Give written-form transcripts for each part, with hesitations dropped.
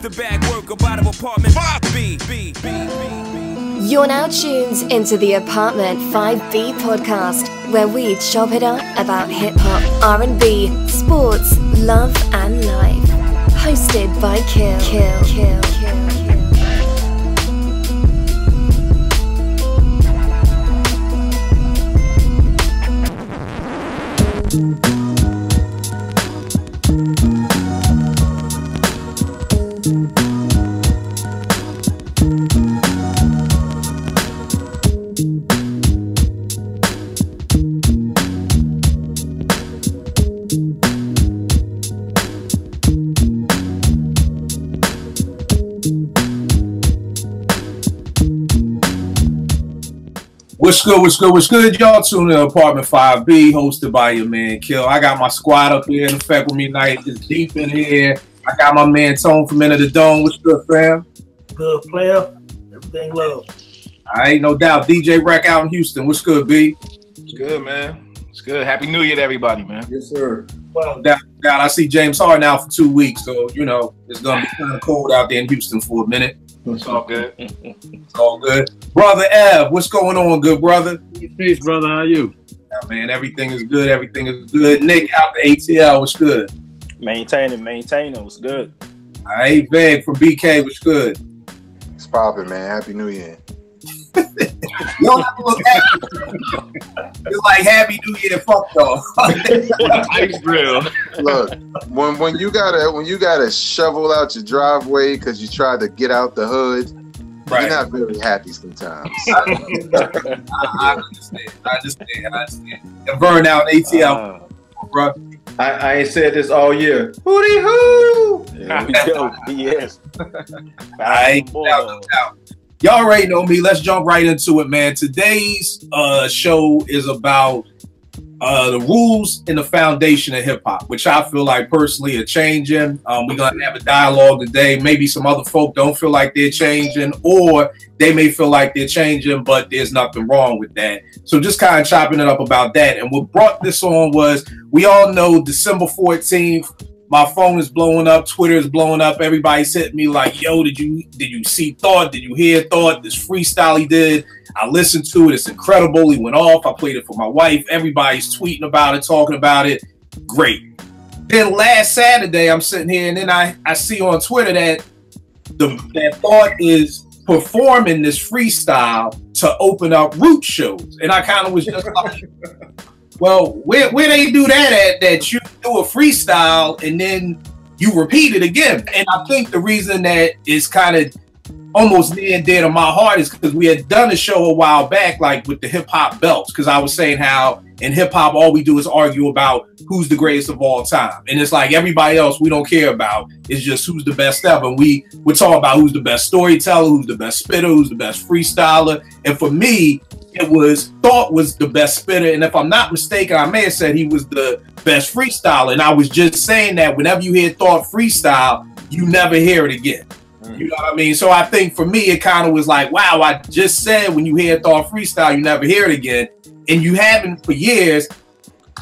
It's the bag work about of apartment 5B. You're now tuned into the Apartment 5B podcast, where we chop it up about hip-hop, R&B, sports, love and life. Hosted by Kill. What's good, y'all? Tune in Apartment 5B, hosted by your man Kill. I got my squad up here in effect with me tonight. It's deep in here. I got my man Tone from Enter the Dome. What's good, fam? Good, player. Everything love. All right, no doubt. DJ Rec out in Houston. What's good, B? It's good, man. It's good. Happy New Year to everybody, man. Yes, sir. Well, I see James Harden out for 2 weeks, so, you know, it's going to be kind of cold out there in Houston for a minute. It's all good. It's all good. Brother Ev, what's going on, good brother? Peace, brother. How are you? Yeah, man, everything is good. Everything is good. Nick out the ATL, what's good? Maintaining. What's good? All right, Veg from BK, what's good? It's popping, man. Happy New Year. You don't have to look happy. It's like Happy New Year, fuck y'all. Ice grill. Look, when you gotta shovel out your driveway because you tried to get out the hood, Right. you're not very happy sometimes. I understand. And Vern out in ATL, bro. I ain't said this all year. Hootie hoo! Here we go. Yes. All right, no doubt. Y'all already know me. Let's jump right into it, man. Today's show is about the rules and the foundation of hip hop, which I feel like personally are changing. We're gonna have a dialogue today. Maybe some other folk don't feel like they're changing, or they may feel like they're changing, but there's nothing wrong with that. So just kind of chopping it up about that. And what brought this on was, we all know December 14th. My phone is blowing up. Twitter is blowing up. Everybody's hitting me like, yo, did you see Thought? Did you hear Thought? This freestyle he did. I listened to it. It's incredible. He went off. I played it for my wife. Everybody's tweeting about it, talking about it. Great. Then last Saturday, I'm sitting here, and then I see on Twitter that that Thought is performing this freestyle to open up Root shows. And I kind of was just like, well, where they do that at, that you do a freestyle and then you repeat it again? And I think the reason that is kind of almost near and dear to my heart is because we had done a show a while back, like with the hip hop belts, because I was saying how in hip hop all we do is argue about who's the greatest of all time, and it's like everybody else we don't care about. It's just who's the best ever. And we're talking about who's the best storyteller, who's the best spitter, who's the best freestyler. And for me, it was Thought was the best spitter, and if I'm not mistaken, I may have said he was the best freestyler. And I was just saying that whenever you hear Thought freestyle, you never hear it again. You know what I mean? So I think for me, it kind of was like, wow, I just said when you hear Thought freestyle, you never hear it again. And you haven't for years.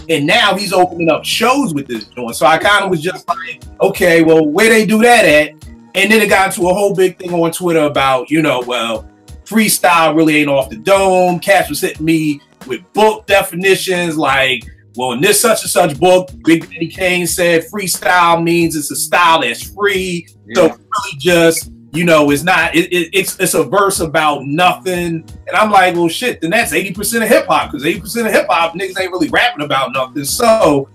And now he's opening up shows with this joint. So I kind of was just like, okay, well, where they do that at? And then it got into a whole big thing on Twitter about, you know, well, freestyle really ain't off the dome. Cash was hitting me with book definitions like, well, in this such and such book, Big Daddy Kane said freestyle means it's a style that's free. Yeah. So really just, you know, it's not, it's a verse about nothing. And I'm like, well, shit, then that's 80% of hip hop, because 80% of hip hop niggas ain't really rapping about nothing. So,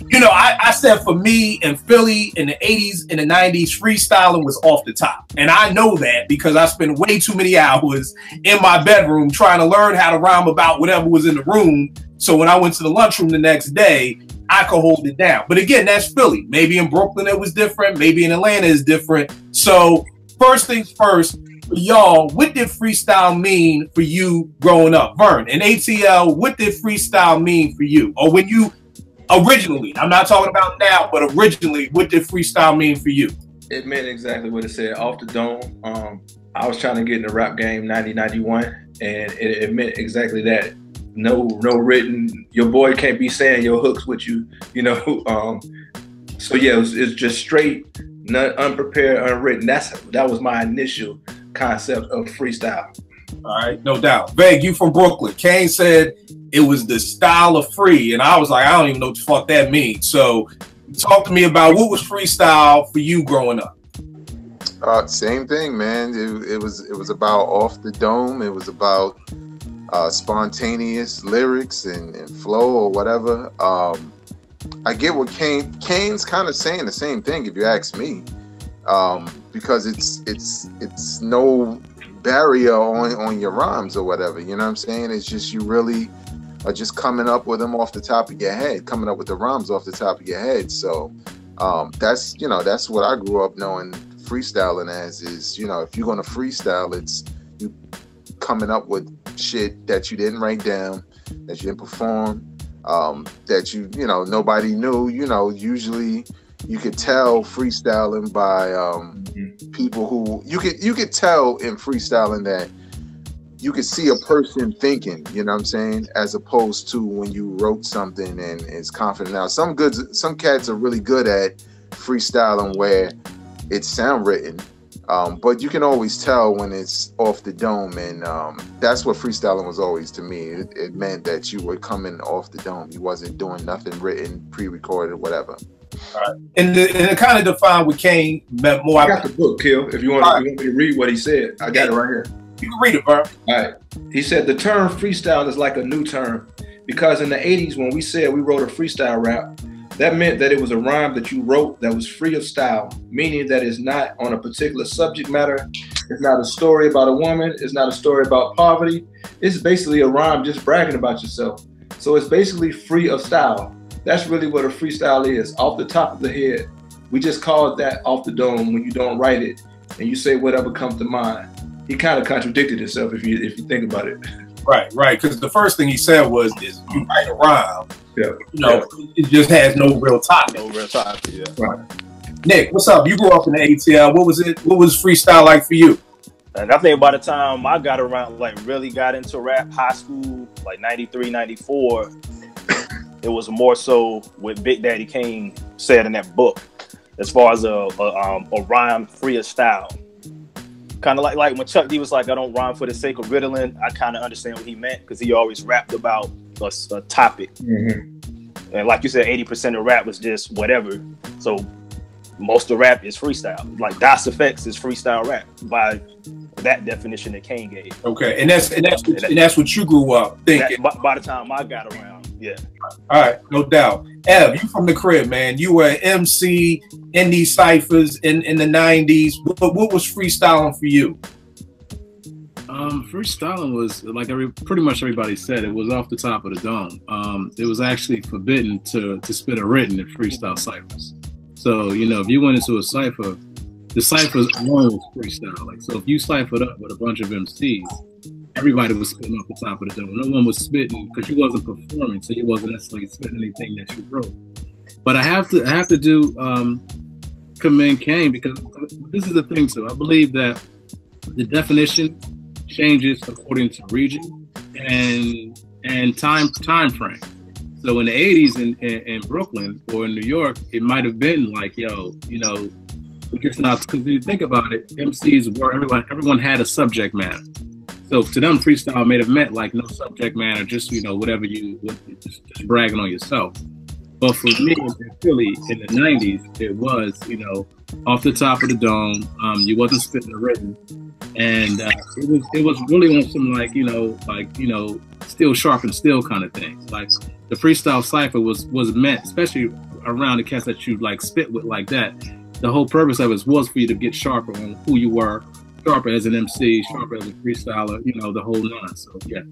you know, I said for me in Philly in the 80s and the 90s, freestyling was off the top. And I know that because I spent way too many hours in my bedroom trying to learn how to rhyme about whatever was in the room. So when I went to the lunchroom the next day, I could hold it down. But again, that's Philly. Maybe in Brooklyn it was different. Maybe in Atlanta it's different. So first things first, for y'all, what did freestyle mean for you growing up? Vern, in ATL, what did freestyle mean for you? Or when you originally, I'm not talking about now, but originally, what did freestyle mean for you? It meant exactly what it said, off the dome. I was trying to get in the rap game 90-91, and it meant exactly that. No written. Your boy can't be saying your hooks with you, you know. So yeah, it's just straight, unprepared, unwritten. That was my initial concept of freestyle. All right, no doubt. Veg, you from Brooklyn. Kane said it was the style of free, and I was like, I don't even know what the fuck that means. So talk to me about what was freestyle for you growing up. Same thing, man. It was about off the dome. It was about spontaneous lyrics and flow or whatever. I get what Kane's kind of saying the same thing, if you ask me, because it's no barrier on your rhymes or whatever. You know what I'm saying? It's just you really are just coming up with them off the top of your head, coming up with the rhymes off the top of your head. So that's what I grew up knowing freestyling as is. You know, if you're gonna freestyle, it's you coming up with shit that you didn't write down, that you didn't perform, that you know nobody knew. You know, usually you could tell freestyling by people who you could tell in freestyling that you could see a person thinking, you know what I'm saying, as opposed to when you wrote something and it's confident. Now some cats are really good at freestyling where it's sound written, but you can always tell when it's off the dome, and that's what freestyling was always to me. It meant that you were coming off the dome. You wasn't doing nothing written, pre-recorded, whatever. All right. And it kind of defined what Kane meant more. I got the book, Kill. If you want me to read what he said, I got it right here. You can read it, bro. All right. He said the term freestyle is like a new term because in the 80s when we said we wrote a freestyle rap, that meant that it was a rhyme that you wrote that was free of style, meaning that it's not on a particular subject matter. It's not a story about a woman. It's not a story about poverty. It's basically a rhyme just bragging about yourself. So it's basically free of style. That's really what a freestyle is, off the top of the head. We just call it that off the dome when you don't write it and you say whatever comes to mind. He kind of contradicted himself if you think about it. Right. Because the first thing he said was, "Is you write a rhyme, yeah, you know, it just has no real topic." No real topic, yeah. Right. Nick, what's up? You grew up in the ATL. What was it? What was freestyle like for you? And I think by the time I got around, like really got into rap, high school, like 93, 94, it was more so what Big Daddy Kane said in that book, as far as a rhyme free of style. Kind of like when Chuck D was like, "I don't rhyme for the sake of riddling." I kind of understand what he meant because he always rapped about a topic. Mm-hmm. And like you said, 80% of rap was just whatever. So most of rap is freestyle. Like Das Effects is freestyle rap by that definition that Kane gave. Okay, and that's what you grew up thinking. By the time I got around, yeah. All right, no doubt. Ev, you from the crib, man. You were an MC in these ciphers in the 90s. What was freestyling for you? Freestyling was like pretty much everybody said. It was off the top of the dome. It was actually forbidden to spit a written in freestyle ciphers. So you know, if you went into a cipher, the ciphers alone was freestyle. Like, so if you ciphered up with a bunch of MCs, everybody was spitting off the top of the dome. No one was spitting because you wasn't performing, so you wasn't necessarily spitting anything that you wrote. But I have to commend Kane because this is the thing too. I believe that the definition changes according to region and time frame. So in the 80s in Brooklyn or in New York, it might have been like, yo, you know, because if you think about it, MCs were everyone had a subject matter. So to them, freestyle may have meant like no subject matter, just, you know, whatever just bragging on yourself. But for me in Philly in the 90s, it was, you know, off the top of the dome. You wasn't spitting a written, and it was really on some like you know still sharp and still kind of things. Like the freestyle cipher was meant, especially around the cats that you like spit with like that. The whole purpose of it was for you to get sharper on who you were, sharper as an MC, sharper as a freestyler, you know, the whole nine. So yeah.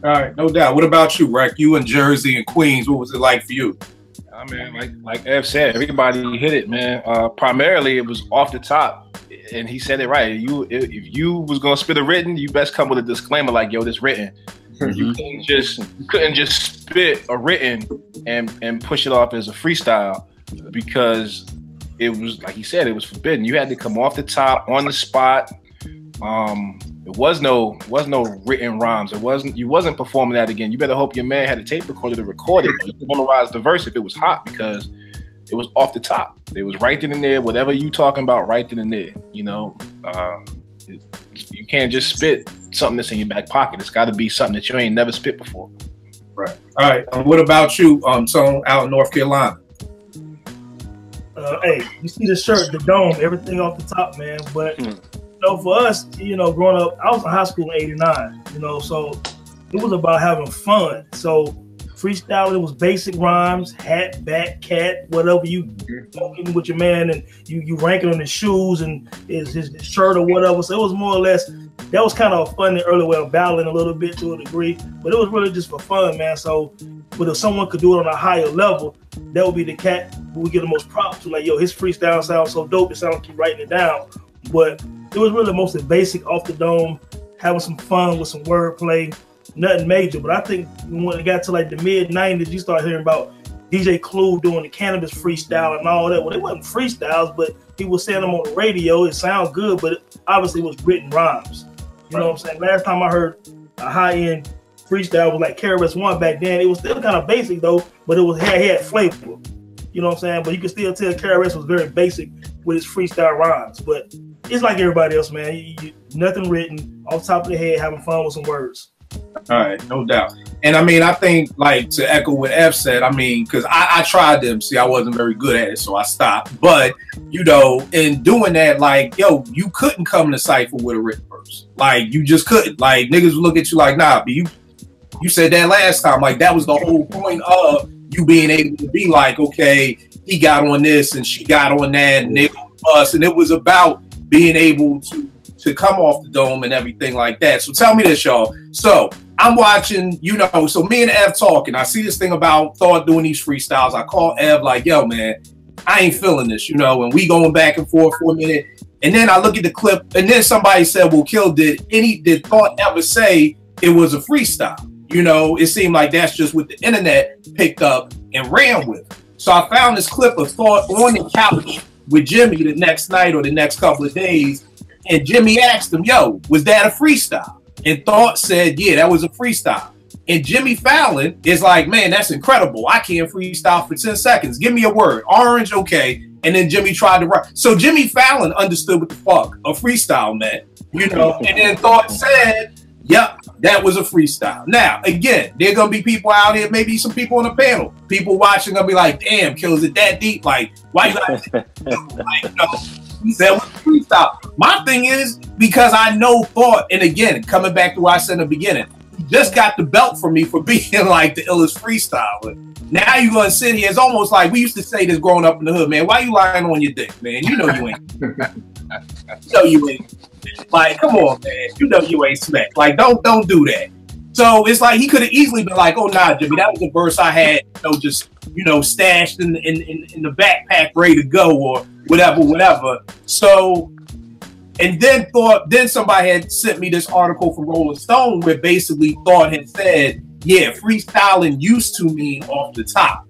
All right, no doubt. What about you, Rec? You in Jersey and Queens. What was it like for you? I mean, like Ev said, everybody hit it, man. Primarily, it was off the top, and he said it right. If you was gonna spit a written, you best come with a disclaimer like, "Yo, this written." Mm-hmm. You couldn't just spit a written and push it off as a freestyle because it was, like he said, it was forbidden. You had to come off the top on the spot. It was no written rhymes. You wasn't performing that again. You better hope your man had a tape recorder to record it. You memorize the verse if it was hot, because it was off the top. It was right then and there. Whatever you talking about, right then and there. You know, you can't just spit something that's in your back pocket. It's got to be something that you ain't never spit before. Right. All right. What about you, Tone, out in North Carolina? Hey, you see the shirt, the dome, everything off the top, man. But you know, for us, you know, growing up, I was in high school in '89. You know, so it was about having fun. So freestyle, it was basic rhymes, hat, back, cat, whatever you talking with your man, and you ranking on his shoes and his shirt or whatever. So it was more or less, that was kind of a fun and early way of battling a little bit to a degree, but it was really just for fun, man. So, but if someone could do it on a higher level, that would be the cat who we get the most props to. Like, yo, his freestyle sounds so dope, it sounds like keep writing it down. But it was really mostly basic, off the dome, having some fun with some wordplay, nothing major. But I think when it got to like the mid 90s, you start hearing about DJ Clue doing the cannabis freestyle and all that. Well, it wasn't freestyles, but he was saying them on the radio. It sounds good, but it obviously was written rhymes. You know what I'm saying? Last time I heard a high-end freestyle was like KRS-One back then. It was still kind of basic though, but it had flavor. You know what I'm saying? But you can still tell KRS was very basic with his freestyle rhymes. But it's like everybody else, man. Nothing written, off the top of the head, having fun with some words. All right, no doubt. And I mean, I think, like, to echo what F said, I mean, because I tried to MC, I wasn't very good at it, so I stopped. But, you know, in doing that, like, yo, you couldn't come to Cypher with a written verse. Like, you just couldn't. Like, niggas would look at you like, nah, but you said that last time. Like, that was the whole point of you being able to be like, okay, he got on this and she got on that, and it was us. And it was about being able to come off the dome and everything like that. So tell me this, y'all. So I'm watching, you know, so me and Ev talking. I see this thing about Thought doing these freestyles. I call Ev like, yo, man, I ain't feeling this, you know, and we going back and forth for a minute. And then I look at the clip, and then somebody said, well, Kill, did Thought ever say it was a freestyle? You know, it seemed like that's just what the internet picked up and ran with. So I found this clip of Thought on the couch with Jimmy the next night or the next couple of days. And Jimmy asked him, yo, was that a freestyle? And Thought said, yeah, that was a freestyle. And Jimmy Fallon is like, man, that's incredible. I can't freestyle for 10 seconds. Give me a word. Orange, okay. And then Jimmy tried to write. So Jimmy Fallon understood what the fuck a freestyle meant, you know. And then Thought said, yep, that was a freestyle. Now, again, there are going to be people out here, maybe some people on the panel, people watching going to be like, damn, Kill, is it that deep? Like, why you like, like, you know, he said it was freestyle. My thing is, because I know Thought, and again, coming back to what I said in the beginning, he just got the belt from me for being like the illest freestyler. Now you're going to sit here. It's almost like we used to say this growing up in the hood, man. Why you lying on your dick, man? You know you ain't. You know you ain't. Like, come on, man. You know you ain't smacked. Like, don't do that. So it's like he could have easily been like, oh, nah, Jimmy, that was a verse I had, you know, just, you know, stashed in the backpack ready to go or whatever. So, and then somebody had sent me this article from Rolling Stone where basically Thought had said, yeah, freestyling used to mean off the top,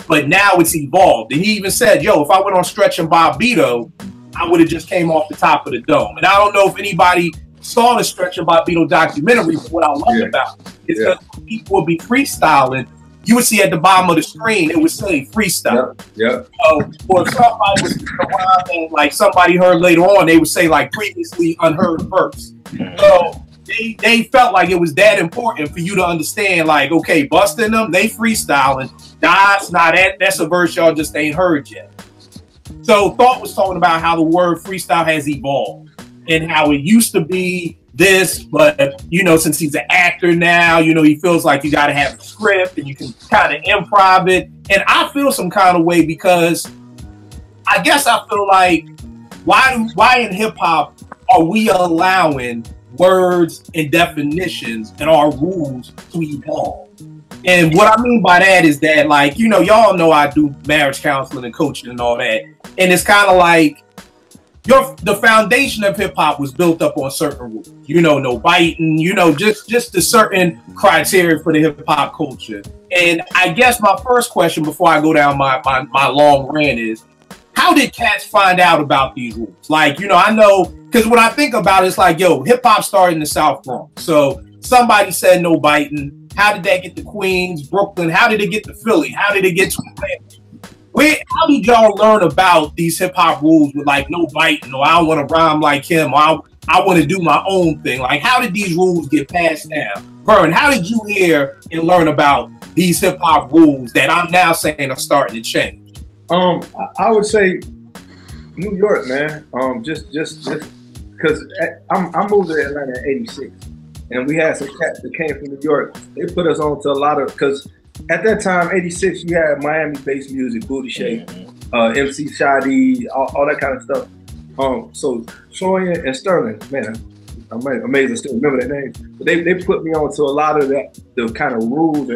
but now it's evolved. And he even said, yo, if I went on Stretch and Bobbito, I would have just came off the top of the dome. And I don't know if anybody saw the Stretch and Bobbito documentary, but what I love about it is that people would be freestyling. You would see at the bottom of the screen, it would say freestyle. Or if somebody was around and like somebody heard later on, they would say like previously unheard verse. So they felt like it was that important for you to understand, like, okay, busting them, they freestyling. That's a verse y'all just ain't heard yet. So Thought was talking about how the word freestyle has evolved and how it used to be this, but, you know, since he's an actor now, you know, he feels like you got to have a script and you can kind of improv it. And I feel some kind of way because I guess I feel like why in hip hop are we allowing words and definitions and our rules to evolve? And what I mean by that is that, like, you know, y'all know I do marriage counseling and coaching and all that. And it's kind of like the foundation of hip hop was built up on certain rules. You know, no biting, you know, just a certain criteria for the hip hop culture. And I guess my first question before I go down my long rant is, how did cats find out about these rules? Like, you know, I know, because when I think about it, it's like, yo, hip hop started in the South Bronx. So somebody said no biting. How did that get to Queens, Brooklyn? How did it get to Philly? How did it get to Atlanta? How did y'all learn about these hip hop rules with like no biting, or I don't want to rhyme like him, or I want to do my own thing? Like, how did these rules get passed down? Vern, how did you hear and learn about these hip hop rules that I'm now saying are starting to change? I would say New York, man. Just because I moved to Atlanta in '86, and we had some cats that came from New York. They put us on to a lot of, because at that time, '86, you had Miami-based music, Booty Shake, MC Shadi, all that kind of stuff. So Troy and Sterling, man, I'm amazed I still remember their names. But they put me on to a lot of that, the kind of rules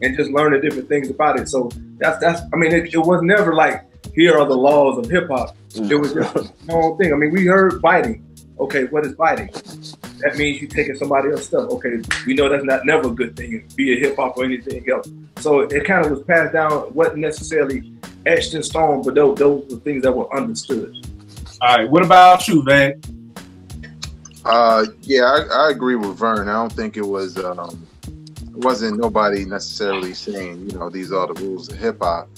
and just learning different things about it. So that's I mean, it was never like, here are the laws of hip hop. It was just my own thing. I mean, we heard biting. Okay, what is biting? That means you taking somebody else's stuff. Okay, we know that's never a good thing, be it hip hop or anything else. So it kind of was passed down, wasn't necessarily etched in stone, but those were things that were understood. All right, what about you, man? Yeah, I agree with Vern. I don't think it wasn't nobody necessarily saying, you know, these are the rules of hip hop.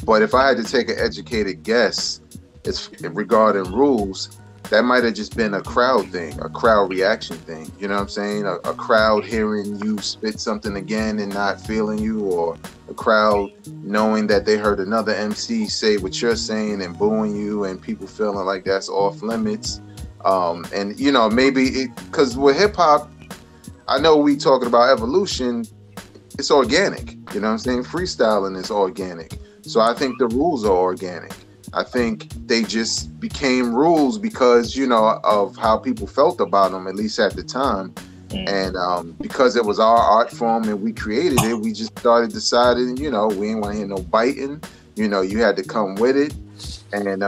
But if I had to take an educated guess, it's regarding rules, that might have just been a crowd thing, a crowd reaction thing. You know what I'm saying? A crowd hearing you spit something again and not feeling you, or a crowd knowing that they heard another MC say what you're saying and booing you, and people feeling like that's off limits. And, you know, maybe because with hip hop, I know we talking about evolution, it's organic. You know what I'm saying? Freestyling is organic. So I think the rules are organic. I think they just became rules because, you know, of how people felt about them, at least at the time. And because it was our art form and we created it, we just started deciding, you know, we ain't want to hear no biting. You know, you had to come with it. And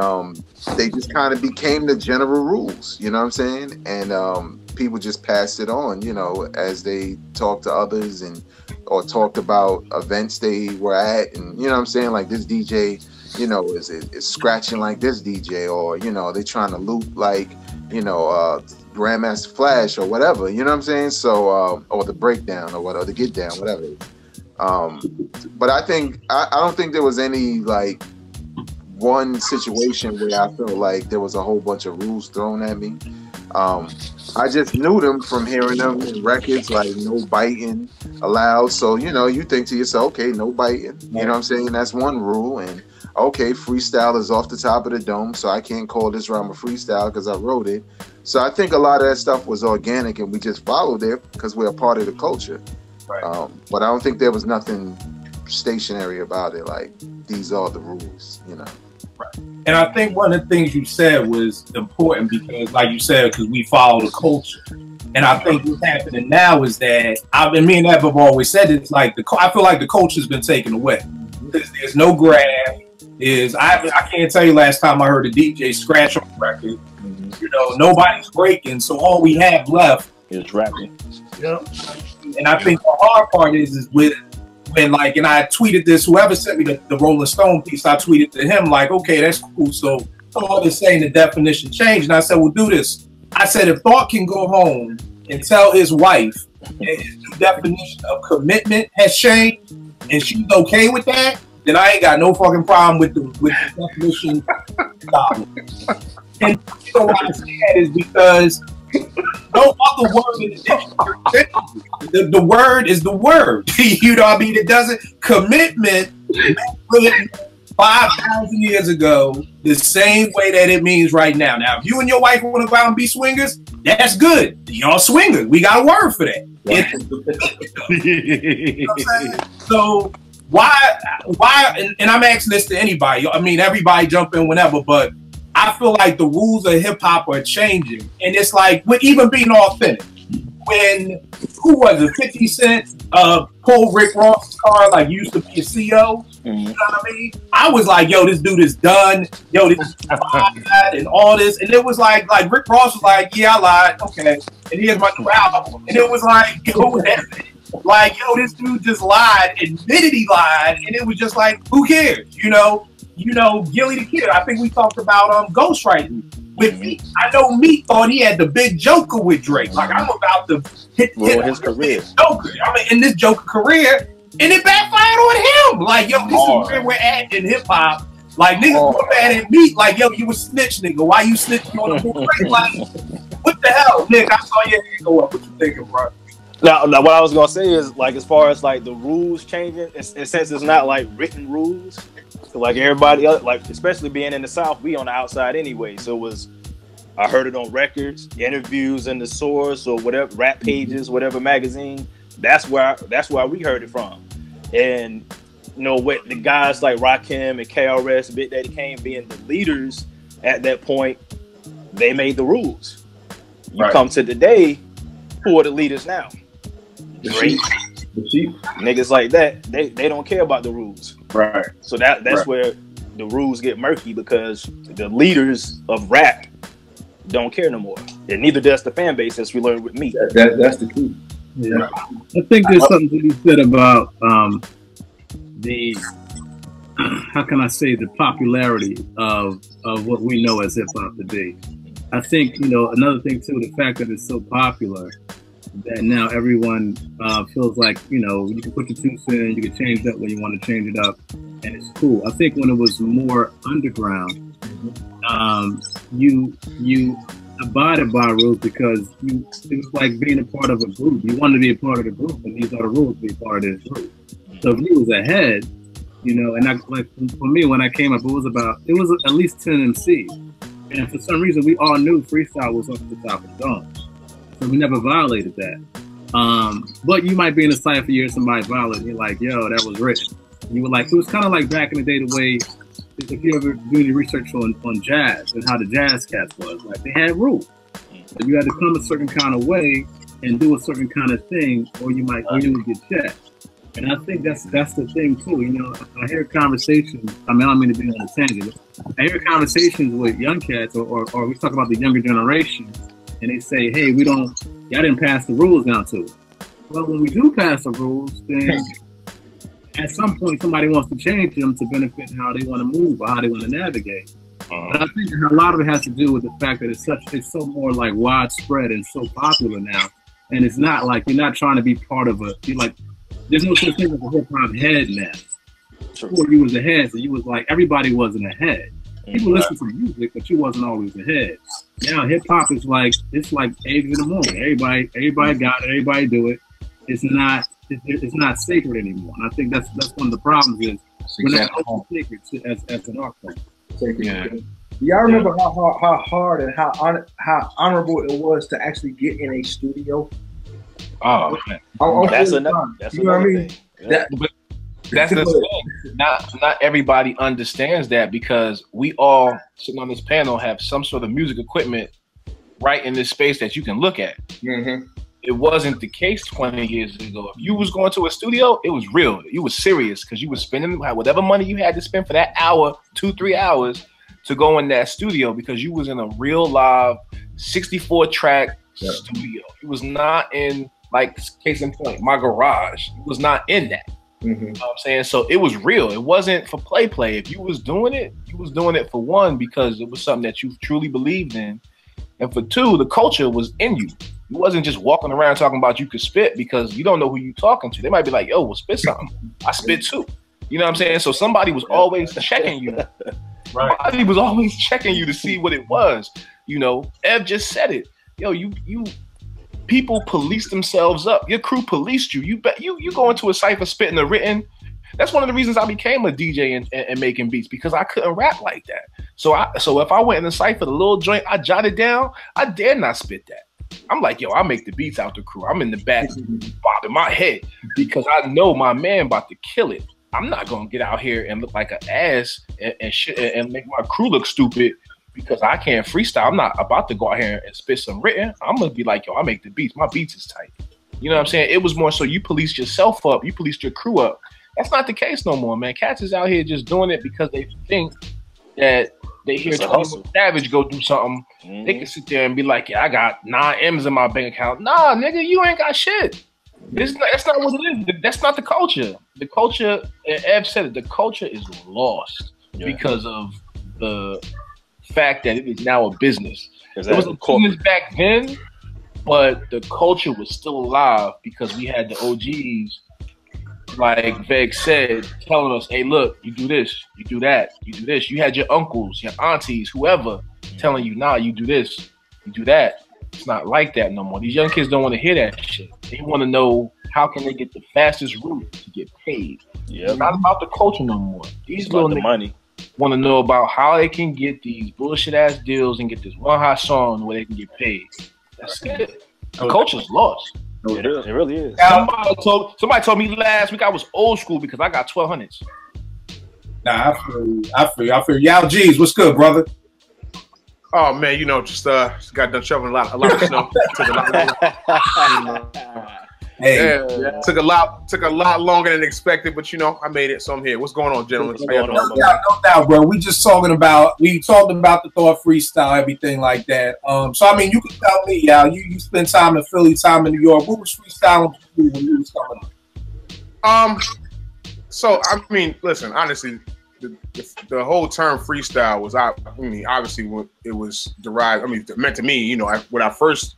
they just kind of became the general rules, you know what I'm saying? And people just passed it on, you know, as they talked to others or talked about events they were at. And, you know what I'm saying? Like, this DJ, you know, is scratching like this DJ, or, you know, they trying to loop like, you know, Grandmaster Flash or whatever, you know what I'm saying? So, or the breakdown or whatever, the get down, whatever. But I don't think there was any like one situation where I felt like there was a whole bunch of rules thrown at me. I just knew them from hearing them in records, like no biting allowed. So, you know, you think to yourself, okay, no biting, you know what I'm saying? That's one rule. And okay, freestyle is off the top of the dome, so I can't call this rhyme a freestyle because I wrote it. So I think a lot of that stuff was organic and we just followed it because we're a part of the culture. Right. But I don't think there was nothing stationary about it, like these are the rules, you know. Right. And I think one of the things you said was important because, like you said, because we follow the culture. And I think what's happening now is that, me and Ev have always said, it's like I feel like the culture's been taken away. There's no grab. I can't tell you last time I heard a DJ scratch on the record. You know, nobody's breaking, so all we have left is rapping. Yep. And I think the hard part is when like, and I tweeted this, whoever sent me the Rolling Stone piece, I tweeted to him like, okay, that's cool. So Thought is saying the definition changed, and I said, well, do this. I said, if Thought can go home and tell his wife that his new definition of commitment has changed, and she's okay with that, then I ain't got no fucking problem with the definition. And you know why I say that is because no other word in the dictionary. The word is the word. You know what I mean? It doesn't. Commitment written 5,000 years ago the same way that it means right now. Now, if you and your wife want to go out and be swingers, that's good. Y'all swingers. We got a word for that. You know what I'm saying? So why? And I'm asking this to anybody. I mean, everybody jump in whenever, but I feel like the rules of hip hop are changing, and it's like with even being authentic. When who was it? 50 Cent pulled Rick Ross's car like used to be a CO. You know what I mean? I was like, yo, this dude is done. Yo, this is bad and all this, and it was like Rick Ross was like, yeah, I lied. Okay, and here's my new album, and it was like, yo, that's it. Like, yo, this dude just lied, admitted he lied, and it was just like, who cares? You know, Gilly the Kid. I think we talked about ghostwriting with Meek. I know Meek thought he had the big Joker with Drake. Like, I'm about to hit his career. Joker. I mean, in this Joker career, And it backfired on him. Like, yo, this is where we're at in hip hop. Like, niggas were mad at me. Like, yo, you a snitch, nigga. Why you snitching on the whole thing? Like, what the hell, Nick? I saw your hand go up. What you thinking, bro? Now, what I was gonna say is, like, as far as like the rules changing, since it's not like written rules, so, like everybody else, like especially being in the South, we on the outside anyway. So it was, I heard it on records, interviews in the Source or whatever, rap pages, whatever magazine. That's where we heard it from. And you know, with the guys like Rakim and KRS, Big Daddy Kane being the leaders at that point, they made the rules. You come to today, who are the leaders now? Drake, niggas like that, they don't care about the rules. Right. So that's where the rules get murky, because the leaders of rap don't care no more, and neither does the fan base, as we learned with me. That's the key. Yeah. I think there's something to be said about the, how can I say, the popularity of what we know as hip hop today. I think, you know, another thing too, the fact that it's so popular that now everyone feels like, you know, you can put your 2 cents in, you can change that when you want to change it up, and it's cool. I think when it was more underground, you abided by rules because it was like being a part of a group. You wanted to be a part of the group, and these are the rules to be a part of this group. So if you was ahead, you know, and like for me when I came up, it was at least 10 MCs, and for some reason we all knew freestyle was up at the top of the dome. So we never violated that. But you might be in a cypher, you hear somebody violate, and you're like, yo, that was written. And you were like, it was kind of like back in the day, the way, if you ever do any research on jazz and how the jazz cats was, like they had rules. So you had to come a certain kind of way and do a certain kind of thing, or you would get checked. And I think that's the thing too. You know, I hear conversations. I mean, I don't mean to be on a tangent. I hear conversations with young cats, or we talk about the younger generation, and they say, "Hey, y'all didn't pass the rules down to us." Well, when we do pass the rules, then at some point somebody wants to change them to benefit how they want to move or how they want to navigate. But I think a lot of it has to do with the fact that it's so more like widespread and so popular now, and it's not like you're not trying to be part of there's no such thing as a hip hop head now. Before you was ahead, so you was like, everybody wasn't ahead. People listen to music, but you wasn't always ahead. Now hip hop is like, it's like eggs in the morning. Everybody got it. Everybody do it. It's not sacred anymore. And I think that's one of the problems is we're not sacred as an art form. Yeah. Do y'all remember how hard and how honorable it was to actually get in a studio? Oh man, that's another thing. Yeah. That's the thing. Not everybody understands that, because we all sitting on this panel have some sort of music equipment right in this space that you can look at. It wasn't the case 20 years ago. If you was going to a studio, it was real. You was serious, because you was spending whatever money you had to spend for that hour, 2-3 hours to go in that studio, because you was in a real live 64-track studio. You was not in, like, case in point, my garage. It was not in that. You know what I'm saying? So it was real. It wasn't for play. If you was doing it, you was doing it for one, because it was something that you truly believed in. And for two, the culture was in you. You wasn't just walking around talking about you could spit, because you don't know who you talking to. They might be like, yo, well, spit something. I spit too. You know what I'm saying? So somebody was always checking you. Somebody was always checking you to see what it was. You know, Ev just said it. Yo, you people police themselves up. Your crew policed you. You go into a cypher spitting a written. That's one of the reasons I became a DJ and making beats, because I couldn't rap like that. So if I went in the cypher, the little joint I jotted down, I dare not spit that. I'm like, yo, I make the beats out the crew. I'm in the back bobbing my head, because I know my man about to kill it. I'm not gonna get out here and look like an ass and shit and make my crew look stupid because I can't freestyle. I'm not about to go out here and spit some written. I'm gonna be like, yo, I make the beats. My beats is tight. You know what I'm saying? It was more so you policed yourself up. You policed your crew up. That's not the case no more, man. Cats is out here just doing it because they think that they hear 21 Savage go do something. They can sit there and be like, yeah, I got 9 M's in my bank account. Nah, nigga, you ain't got shit. That's not what it is. That's not the culture. The culture, and Ev said it, the culture is lost because of the fact that it is now a business. It was a business back then, but the culture was still alive because we had the OGs like Veg said, telling us, hey, look, you do this, you do that, you do this. You had your uncles, your aunties, whoever telling you, nah, you do this, you do that. It's not like that no more. These young kids don't want to hear that shit. They want to know how can they get the fastest route to get paid. Yeah, it's not about the culture no more. These little the money want to know about how they can get these bullshit ass deals and get this one hot song where they can get paid. That's it. The culture's lost. It really is. Somebody told me last week I was old school because I got 1200s. Nah, I feel you. Y'all G's, what's good, brother? Oh man, you know, just got done shoveling a lot of snow. Took a lot took a lot longer than expected, but you know, I made it, so I'm here. What's going on, gentlemen? No doubt, bro. We talked about the Thought freestyle, everything like that. So I mean, you can tell me, you spent time in Philly, time in New York. What was freestyling for you when you was coming up? So I mean, listen, honestly, the whole term freestyle was, I mean, obviously when it was derived, I mean, it meant to me, you know, when I first,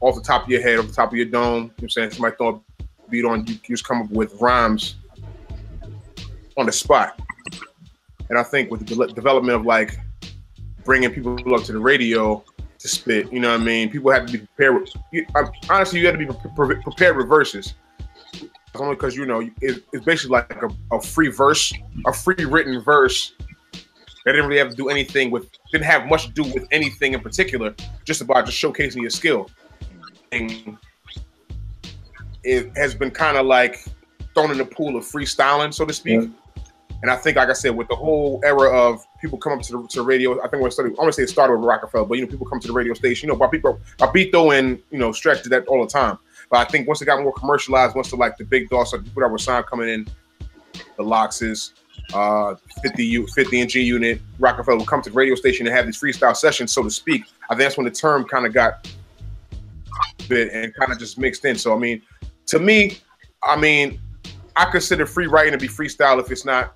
off the top of your head, off the top of your dome, you know what I'm saying, somebody throw a beat on, you just come up with rhymes on the spot. And I think with the development of like bringing people up to the radio to spit, you know what I mean, people have to be prepared. Honestly, you have to be prepared with verses. Only because, you know, it's basically like a free verse, a free written verse that didn't really have to do anything with, didn't have much to do with anything in particular, just about just showcasing your skill. And it has been kind of like thrown in the pool of freestyling, so to speak. Yeah. And I think, like I said, with the whole era of people coming up to the radio, I think I want to say it started with Rockefeller, but, you know, people come to the radio station, you know, Barbito and, you know, Stretch did that all the time. But I think once it got more commercialized, once the big dogs, like people that were signed coming in, the Loxes, 50 and G Unit, Rockefeller would come to the radio station and have these freestyle sessions, so to speak. I think that's when the term kind of got a bit and kind of just mixed in. So I mean, to me, I mean, I consider free writing to be freestyle if it's not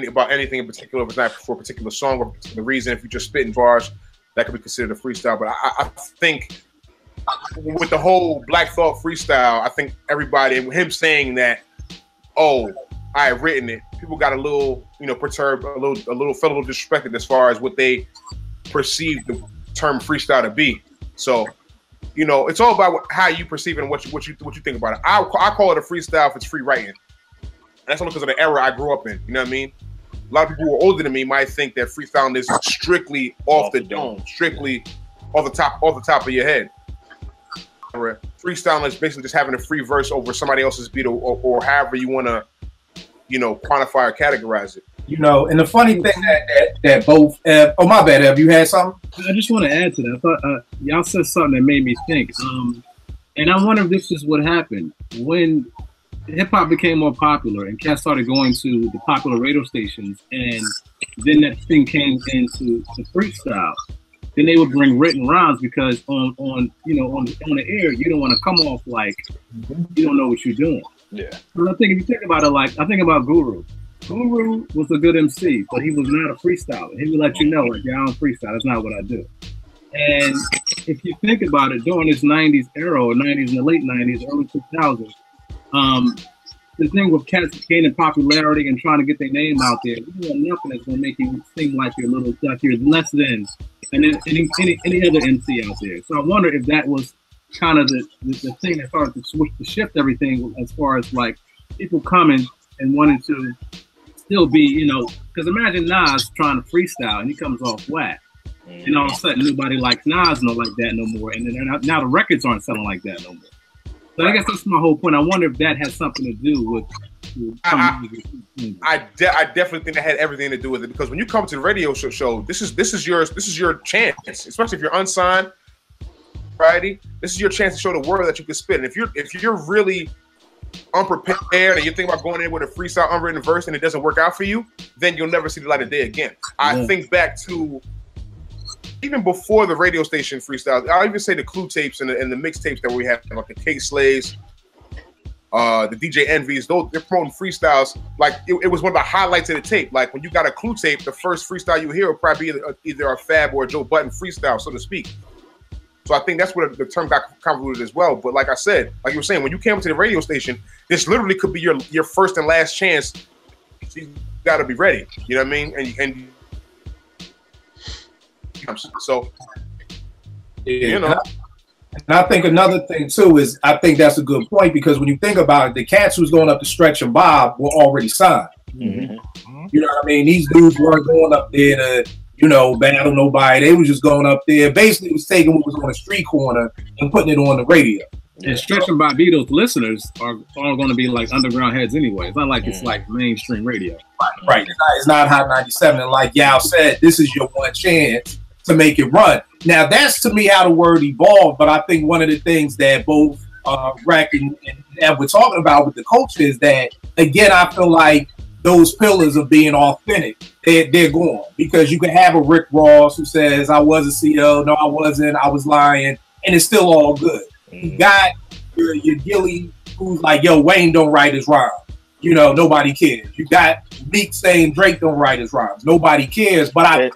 about anything in particular, if it's not for a particular song or a particular reason. If you're just spitting bars, that could be considered a freestyle. But I think with the whole Black Thought freestyle, I think everybody, and him saying that, oh, I have written it, people got a little, you know, perturbed, felt a little disrespected as far as what they perceive the term freestyle to be. So, you know, it's all about how you perceive it and what you think about it. I call it a freestyle if it's free writing. And that's only because of the era I grew up in. You know what I mean? A lot of people who are older than me might think that freestyling is strictly off the dome, strictly off the top of your head. Freestyling is basically just having a free verse over somebody else's beat, or however you want to, you know, quantify or categorize it. You know, and the funny thing that both oh my bad, Ev, you had something? I just want to add to that. I thought y'all said something that made me think, and I wonder if this is what happened when hip hop became more popular and cats started going to the popular radio stations, and then that thing came into freestyle. Then they would bring written rhymes because on the air, you don't want to come off like you don't know what you're doing. Yeah. But I think if you think about it, like I think about Guru. Guru was a good MC, but he was not a freestyler. He would let you know, like, yeah, I don't freestyle. That's not what I do. And if you think about it, during this 90s era, or 90s and the late 90s, early 2000s, the thing with cats gaining popularity and trying to get their name out there, you want nothing that's going to make you seem like you're less than any other MC out there. So I wonder if that was kind of the thing that started to shift everything as far as like people coming and wanting to still be, you know, because imagine Nas trying to freestyle and he comes off whack. And all of a sudden nobody likes Nas like that no more. And then now the records aren't selling like that no more. So I guess that's my whole point. I wonder if that has something to do with I definitely think that had everything to do with it, because when you come to the radio show, this is your chance, especially if you're unsigned, variety. This is your chance to show the world that you can spit. And if you're really unprepared and you think about going in with a freestyle unwritten verse and it doesn't work out for you, then you'll never see the light of day again. I think back to even before the radio station freestyles. I'll even say the Clue tapes and the mixtapes that we have, like the K-Slaves, the DJ Envies, they're promoting freestyles. Like it was one of the highlights of the tape. Like when you got a Clue tape, the first freestyle you hear will probably be either a Fab or a Joe Budden freestyle, so to speak. So I think that's where the term got convoluted as well. But like I said, like you were saying, when you came to the radio station, this literally could be your first and last chance. So you got to be ready. You know what I mean? And so, you know. And I think another thing too is I think that's a good point, because when you think about it, the cats who's going up to Stretch and Bob were already signed. Mm-hmm. You know what I mean? These dudes weren't going up there to, you know, battle nobody. They was just going up there. Basically, was taking what was on the street corner and putting it on the radio. And Stretch and Bob Vito's listeners are all going to be like underground heads anyway. It's not like it's like mainstream radio. Right. It's not Hot 97. And like Yao said, this is your one chance to make it run. Now, that's to me how the word evolved. But I think one of the things that both Rack and we're talking about with the culture is that, again, I feel like those pillars of being authentic, they're gone. Because you can have a Rick Ross who says, I was a CO, no, I wasn't, I was lying, and it's still all good. You got your Gilly who's like, yo, Wayne don't write his rhymes. You know, nobody cares. You got Meek saying Drake don't write his rhymes. Nobody cares. But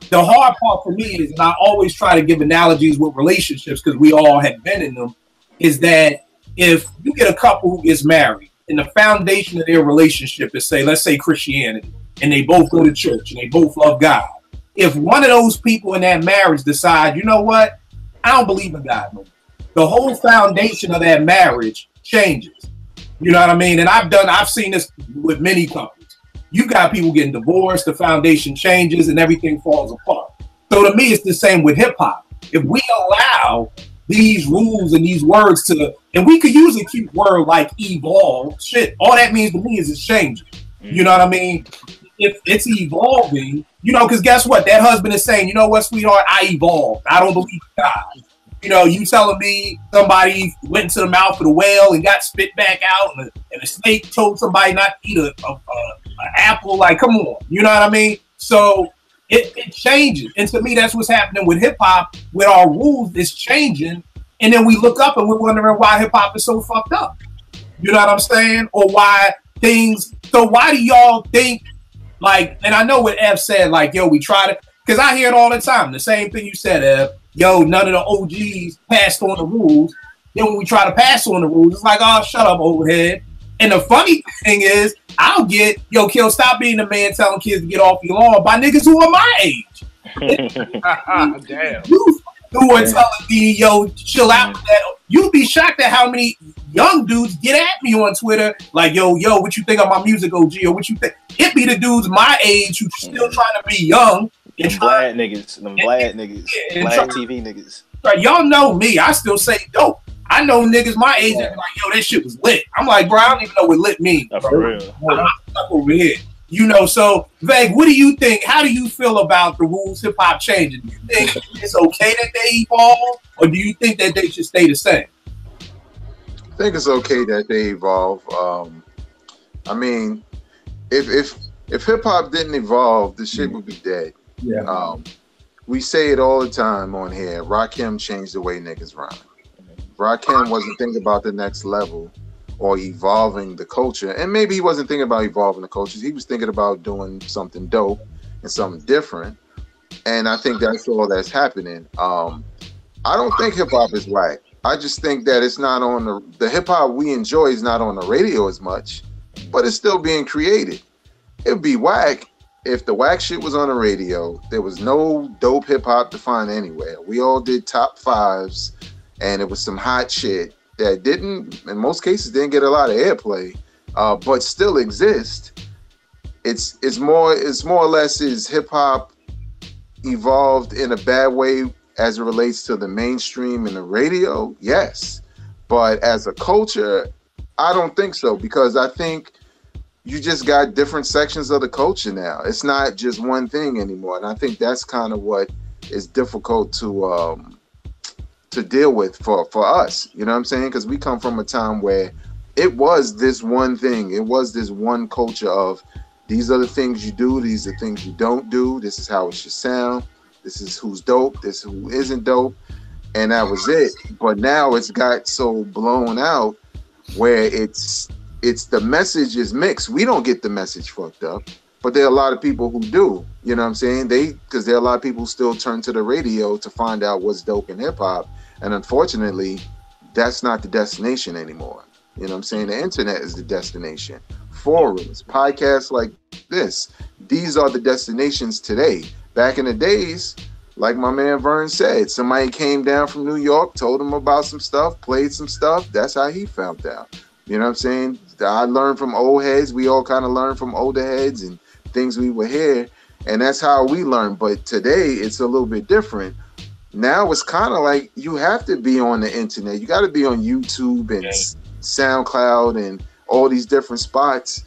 the hard part for me is, and I always try to give analogies with relationships because we all have been in them, is that if you get a couple who gets married and the foundation of their relationship is, say, let's say Christianity, and they both go to church and they both love God. If one of those people in that marriage decide, you know what, I don't believe in God no more, the whole foundation of that marriage changes. You know what I mean? And I've seen this with many couples. You got people getting divorced, the foundation changes, and everything falls apart. So to me, it's the same with hip hop. If we allow these rules and these words to, and we could use a cute word like evolve, shit, all that means to me is it's changing. You know what I mean? If it's evolving, you know, because guess what? That husband is saying, you know what, sweetheart, I evolved. I don't believe in God. You know, you telling me somebody went into the mouth of the whale and got spit back out, and a snake told somebody not to eat an apple. Like, come on. You know what I mean? So it changes. And to me, that's what's happening with hip hop, with our rules is changing. And then we look up and we're wondering why hip hop is so fucked up. You know what I'm saying? Or why things. So why do y'all think, like, and I know what Ev said, like, yo, we try to, because I hear it all the time. The same thing you said, Ev. Yo, none of the OGs passed on the rules. Then when we try to pass on the rules, it's like, oh, shut up, old head. And the funny thing is, I'll get, yo, Kill, stop being the man telling kids to get off your lawn by niggas who are my age. Damn. Who are telling me, yo, chill out with that. You'd be shocked at how many young dudes get at me on Twitter, like, yo, what you think of my music, OG, or what you think? It be the dudes my age who still trying to be young. Them Vlad niggas, Vlad TV niggas. Right, y'all know me. I still say dope. I know niggas my age that be like, yo, that shit was lit. I'm like, bro, I don't even know what lit means. For real. I'm stuck over here. You know, so Veg, what do you think? How do you feel about the rules hip hop changing? Do you think it's okay that they evolve, or do you think that they should stay the same? I think it's okay that they evolve. I mean, if hip hop didn't evolve, the shit would be dead. Yeah. We say it all the time on here. Rakim changed the way niggas rhyme. Rakim wasn't thinking about the next level or evolving the culture. And maybe he wasn't thinking about evolving the culture. He was thinking about doing something dope and something different. And I think that's all that's happening. I don't think hip hop is whack. I just think that it's not on the hip hop we enjoy is not on the radio as much, but it's still being created. It would be whack if the whack shit was on the radio. There was no dope hip hop to find anywhere. We all did top fives, and it was some hot shit that didn't, in most cases, didn't get a lot of airplay, but still exist. It's more or less, is hip hop evolved in a bad way as it relates to the mainstream and the radio? Yes, but as a culture, I don't think so, because I think you just got different sections of the culture now. It's not just one thing anymore, and I think that's kind of what is difficult to deal with for us. You know what I'm saying? Because we come from a time where it was this one thing. It was this one culture of, these are the things you do, these are the things you don't do, this is how it should sound, this is who's dope, this is who isn't dope, and that was it. But now it's got so blown out where it's the message is mixed. We don't get the message fucked up. but there are a lot of people who do. You know what I'm saying? Because there are a lot of people who still turn to the radio to find out what's dope in hip hop, and unfortunately, that's not the destination anymore. You know what I'm saying? The internet is the destination. Forums, podcasts like this, these are the destinations today. Back in the days, like my man Vern said, somebody came down from New York, told him about some stuff, played some stuff. That's how he found out. You know what I'm saying? I learned from old heads. We all kind of learned from older heads and things we would hear. And that's how we learn. But today, it's a little bit different. Now it's kind of like you have to be on the internet. You got to be on YouTube and SoundCloud and all these different spots,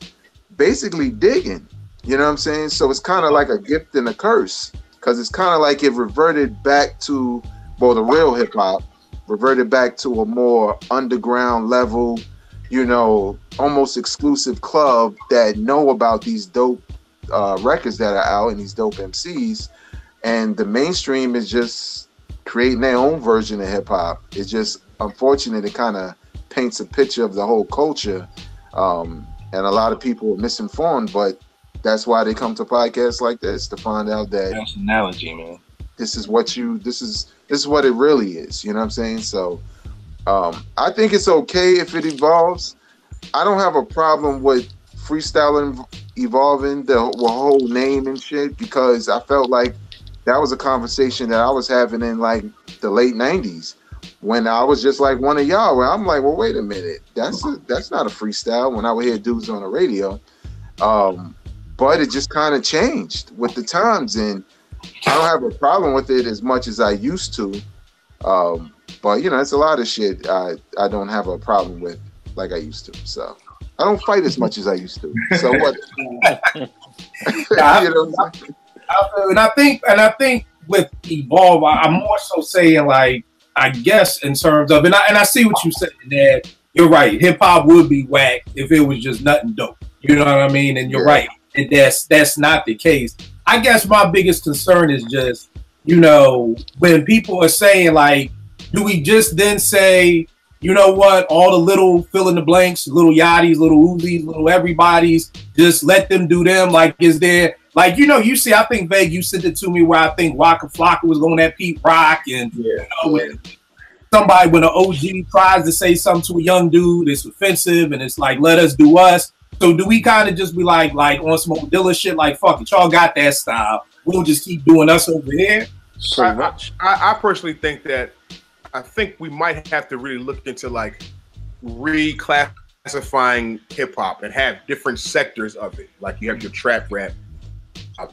basically digging. You know what I'm saying? So it's kind of like a gift and a curse, because it's kind of like it reverted back to, well, the real hip hop reverted back to a more underground level, you know, almost exclusive club that know about these dope records that are out and these dope MCs. And the mainstream is just creating their own version of hip hop. It's just unfortunate. It kind of paints a picture of the whole culture. And a lot of people are misinformed, but that's why they come to podcasts like this, to find out that that's an analogy, man. This is what it really is. You know what I'm saying? So I think it's okay if it evolves. I don't have a problem with freestyle evolving, the whole name and shit, because I felt like that was a conversation that I was having in like the late 90s when I was just like one of y'all, where I'm like, well, wait a minute, that's not a freestyle, when I would hear dudes on the radio. But it just kind of changed with the times, and I don't have a problem with it as much as I used to. But you know, it's a lot of shit I don't have a problem with like I used to. So I don't fight as much as I used to. So what? You know what I'm saying? And I think with evolve, I'm more so saying, like, I guess in terms of, and I see what you said, that you're right. Hip hop would be whack if it was just nothing dope. You know what I mean? And you're right. And that's not the case. I guess my biggest concern is just, you know, when people are saying, like, do we just then say, you know what, all the little fill in the blanks, little Yachty's, little Uzis, little everybody's, just let them do them? Like, is there, like, you know, you see, I think, Vague, you sent it to me where I think Waka Flocka was on that Pete Rock, and you know, when an OG tries to say something to a young dude, it's offensive, and it's like, let us do us. So do we kind of just be like on some old Dilla shit, like, fuck it, y'all got that style, we'll just keep doing us over here? So much. I personally think that, I think we might have to really look into like reclassifying hip hop and have different sectors of it. Like you have your trap rap,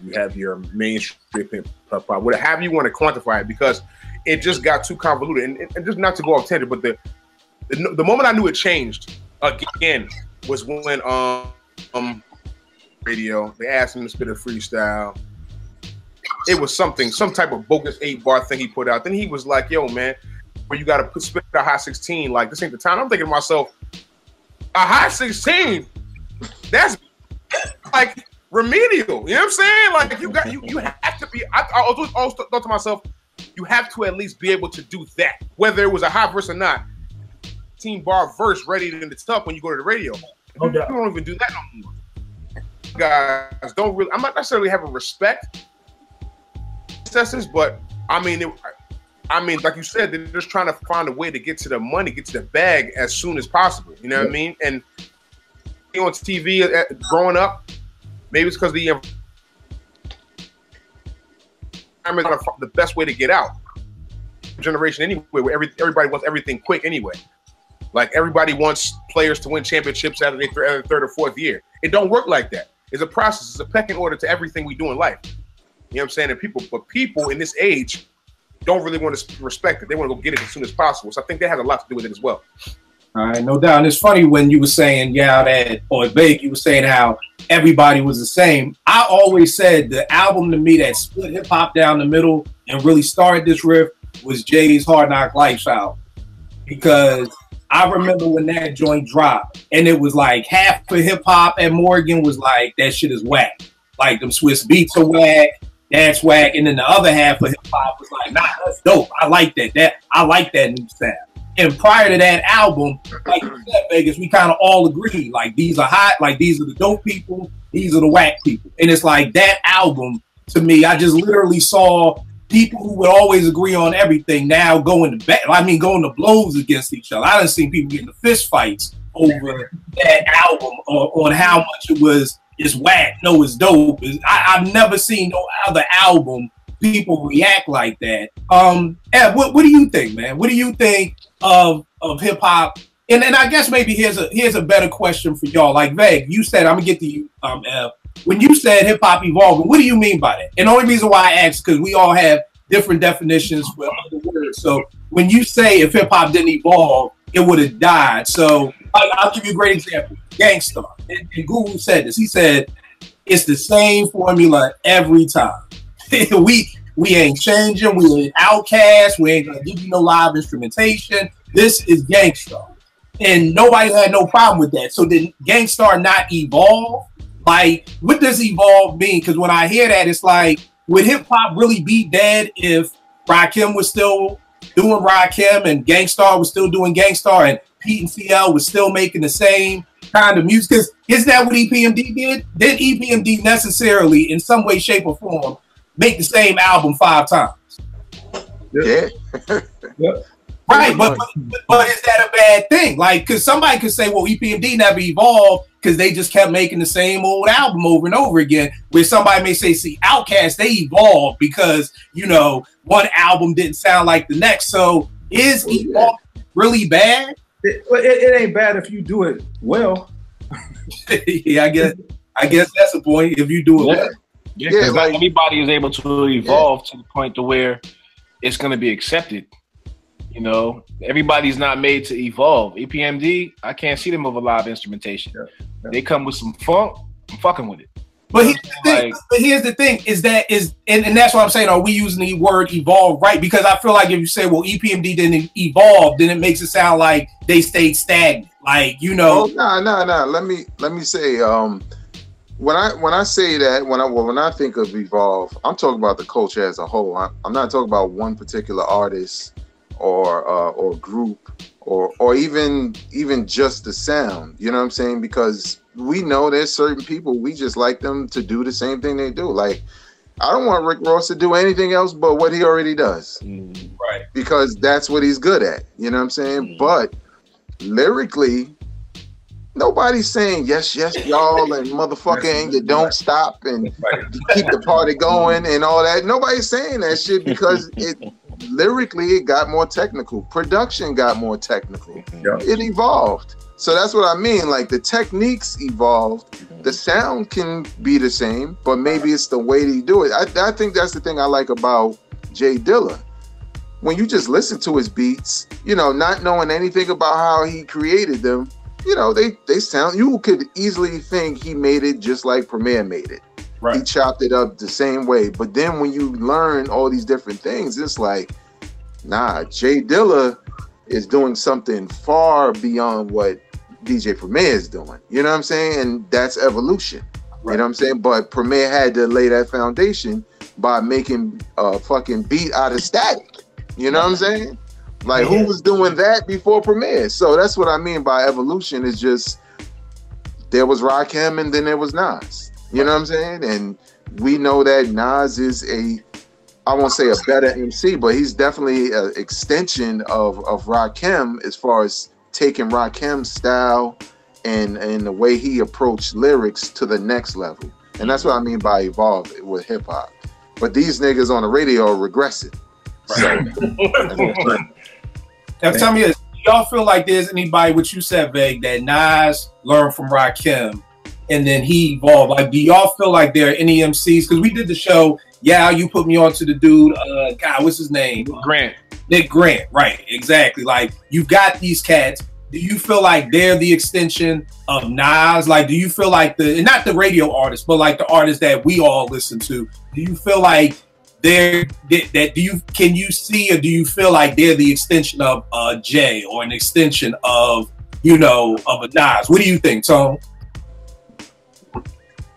you have your mainstream hip hop, whatever you want to quantify it, because it just got too convoluted. And just not to go off tangent, but the moment I knew it changed again was when radio, they asked him to spit a freestyle. It was some type of bogus 8-bar thing he put out. Then he was like, yo, man, where you got to spit a high 16, like, this ain't the time. I'm thinking to myself, a high 16, that's like remedial. You know what I'm saying? Like, you have to be, I always thought to myself, you have to at least be able to do that, whether it was a high verse or not. 16-bar verse ready in the tub when you go to the radio. You don't even do that no more. Guys don't really, I'm not necessarily having respect processes, but I mean, like you said, they're just trying to find a way to get to the money, get to the bag as soon as possible. You know what I mean? And on TV growing up, maybe it's because the environment, the best way to get out. Generation anyway, where everybody wants everything quick anyway. Like everybody wants players to win championships out of their third or fourth year. It don't work like that. It's a process. It's a pecking order to everything we do in life. You know what I'm saying? And people in this age don't really want to respect it. They want to go get it as soon as possible. So I think that has a lot to do with it as well. All right, no doubt. And it's funny when you were saying, or Vague, you were saying how everybody was the same. I always said the album to me that split hip hop down the middle and really started this riff was Jay's Hard Knock Life album. Because I remember when that joint dropped, and it was like half of hip hop at Morgan was like, that shit is whack. Like them Swiss beats are whack, that's whack. And then the other half of hip hop was like, nah, that's dope. I like that. I like that new style. And prior to that album, like you said, Vegas, we kind of all agreed, like these are hot, like these are the dope people, these are the whack people. And it's like that album, to me, I just literally saw people who would always agree on everything now going to blows against each other. I done seen people get into fist fights over that album on how much it's whack, no, it's dope. I've never seen no other album people react like that. Ed, what do you think, man? What do you think of hip hop? And I guess maybe here's a better question for y'all. Like Veg, you said, I'm gonna get to you, Ed. When you said hip hop evolving, what do you mean by that? And the only reason why I asked because we all have different definitions for other words. So when you say if hip hop didn't evolve, it would have died. So I'll give you a great example. Gangstar. And Google said this. He said it's the same formula every time. We ain't changing. We ain't outcast. We ain't gonna give you no live instrumentation. This is Gangstar, and nobody had no problem with that. So did Gangstar not evolve? Like, what does evolve mean? Because when I hear that, it's like, would hip hop really be dead if Rakim was still doing Rakim and Gangstar was still doing Gangstar and Pete and CL was still making the same kind of music? Because isn't that what EPMD did? Did EPMD necessarily, in some way, shape, or form, make the same album 5 times? Yeah. Yep. Right, but is that a bad thing? Like, because somebody could say, well, EPMD never evolved because they just kept making the same old album over and over again. Where somebody may say, see, Outkast, they evolved because, you know, one album didn't sound like the next. So is evolve really bad? It ain't bad if you do it well. Yeah, I guess that's the point. If you do it well. Yeah, because like everybody is able to evolve to the point to where it's going to be accepted. You know, everybody's not made to evolve. EPMD, I can't see them with a live instrumentation. Yeah. They come with some funk, I'm fucking with it. But here's the thing, and that's what I'm saying, are we using the word evolve right? Because I feel like if you say, well, EPMD didn't evolve, then it makes it sound like they stayed stagnant. Like, you know. Oh, no. Let me say, when I say that, when I think of evolve, I'm talking about the culture as a whole. I'm not talking about one particular artist or group or even just the sound. You know what I'm saying? Because we know there's certain people, we just like them to do the same thing they do. Like, I don't want Rick Ross to do anything else but what he already does. Right. Because that's what he's good at. You know what I'm saying? But lyrically, nobody's saying yes, y'all, and motherfucker, and you don't stop and keep the party going and all that. Nobody's saying that shit because lyrically it got more technical. Production got more technical. Yeah. It evolved. So that's what I mean. Like, the techniques evolved. The sound can be the same, but maybe it's the way you do it. I think that's the thing I like about Jay Dilla. When you just listen to his beats, you know, not knowing anything about how he created them, you know, they sound, you could easily think he made it just like Premier made it. Right. He chopped it up the same way. But then when you learn all these different things, it's like, nah, Jay Dilla is doing something far beyond what DJ Premier is doing. You know what I'm saying? And that's evolution. Right. You know what I'm saying? But Premier had to lay that foundation by making a fucking beat out of static. You know what I'm saying? Like, who was doing that before Premier? So that's what I mean by evolution. Is just, there was Rakim and then there was Nas. You know what I'm saying? And we know that Nas is I won't say a better MC, but he's definitely an extension of Rakim as far as taking Rakim's style and the way he approached lyrics to the next level. And that's what I mean by evolve with hip hop. But these niggas on the radio are regressing. So, now tell me this, do y'all feel like there's anybody, what you said, Veg, that Nas learned from Rakim and then he evolved? Like, do y'all feel like there are any MCs? Because we did the show, you put me on to the dude, God, what's his name? Nick Grant, right, exactly. Like, you got these cats. Do you feel like they're the extension of Nas? Like, do you feel like not the radio artists, but like the artists that we all listen to, do you feel like can you see, or do you feel like they're the extension of Jay or an extension of, you know, of a Nas? What do you think, Tone?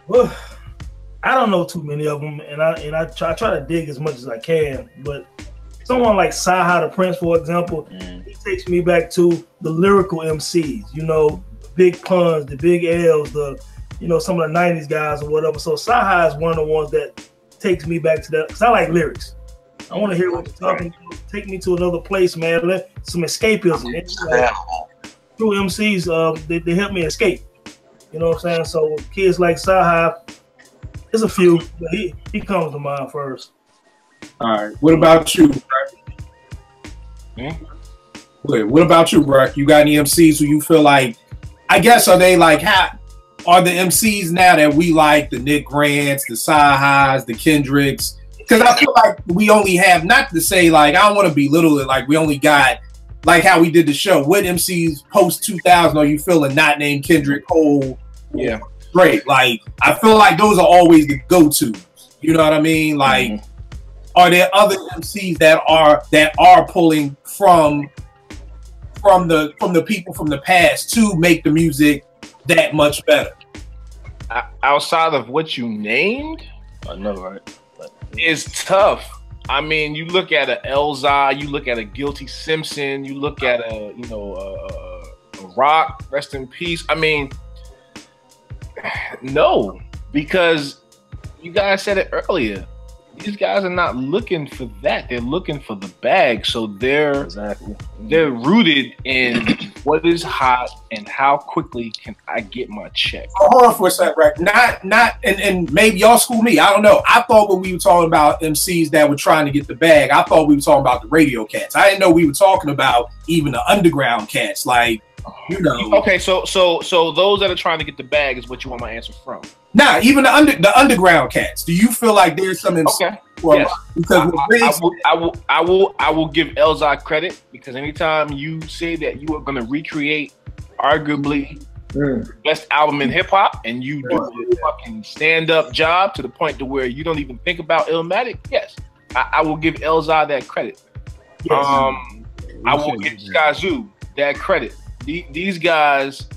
Well, I don't know too many of them, and I try to dig as much as I can. But someone like Saha the Prince, for example, it takes me back to the lyrical MCs, you know, Big Puns, the Big L's, the, you know, some of the 90s guys or whatever. So Sci-Hi is one of the ones that takes me back to that, because I like lyrics. I want to hear what you're talking about. Take me to another place, man. Let some escapism. True MCs, they help me escape. You know what I'm saying? So kids like Sci-Hi, there's a few, but he comes to mind first. All right. What about you, bro? What about you, bro? You got any MCs who you feel like, I guess, are they like, are the MCs now that we like, the Nick Grants, the Sci-His, the Kendricks? Because I feel like we only have, not to say like, I don't want to belittle it, like we only got, like how we did the show. What MCs post 2000 are you feeling not named Kendrick, Cole? Yeah. Great. Like, I feel like those are always the go-tos. You know what I mean? Like, are there other MCs that are pulling from the people from the past to make the music that much better? Outside of what you named, I know, right? It's tough. I mean, you look at a Elzhi, you look at a Guilty Simpson, you look at a Rock, rest in peace. I mean, no, because you guys said it earlier. These guys are not looking for that. They're looking for the bag. So they're rooted in what is hot and how quickly can I get my check. Hold on for a second, right? Not, and maybe y'all school me. I don't know. I thought when we were talking about MCs that were trying to get the bag, I thought we were talking about the radio cats. I didn't know we were talking about even the underground cats. Like, you know. Okay, so those that are trying to get the bag is what you want my answer from. Nah, even the underground cats. Do you feel like there's some? Okay. Yes. Because I will give Elzhi credit, because anytime you say that you are going to recreate arguably the best album in hip hop and you do a fucking stand up job to the point to where you don't even think about Illmatic, yes, I will give Elzhi that credit. Yes. I will give Skyzoo that credit. These guys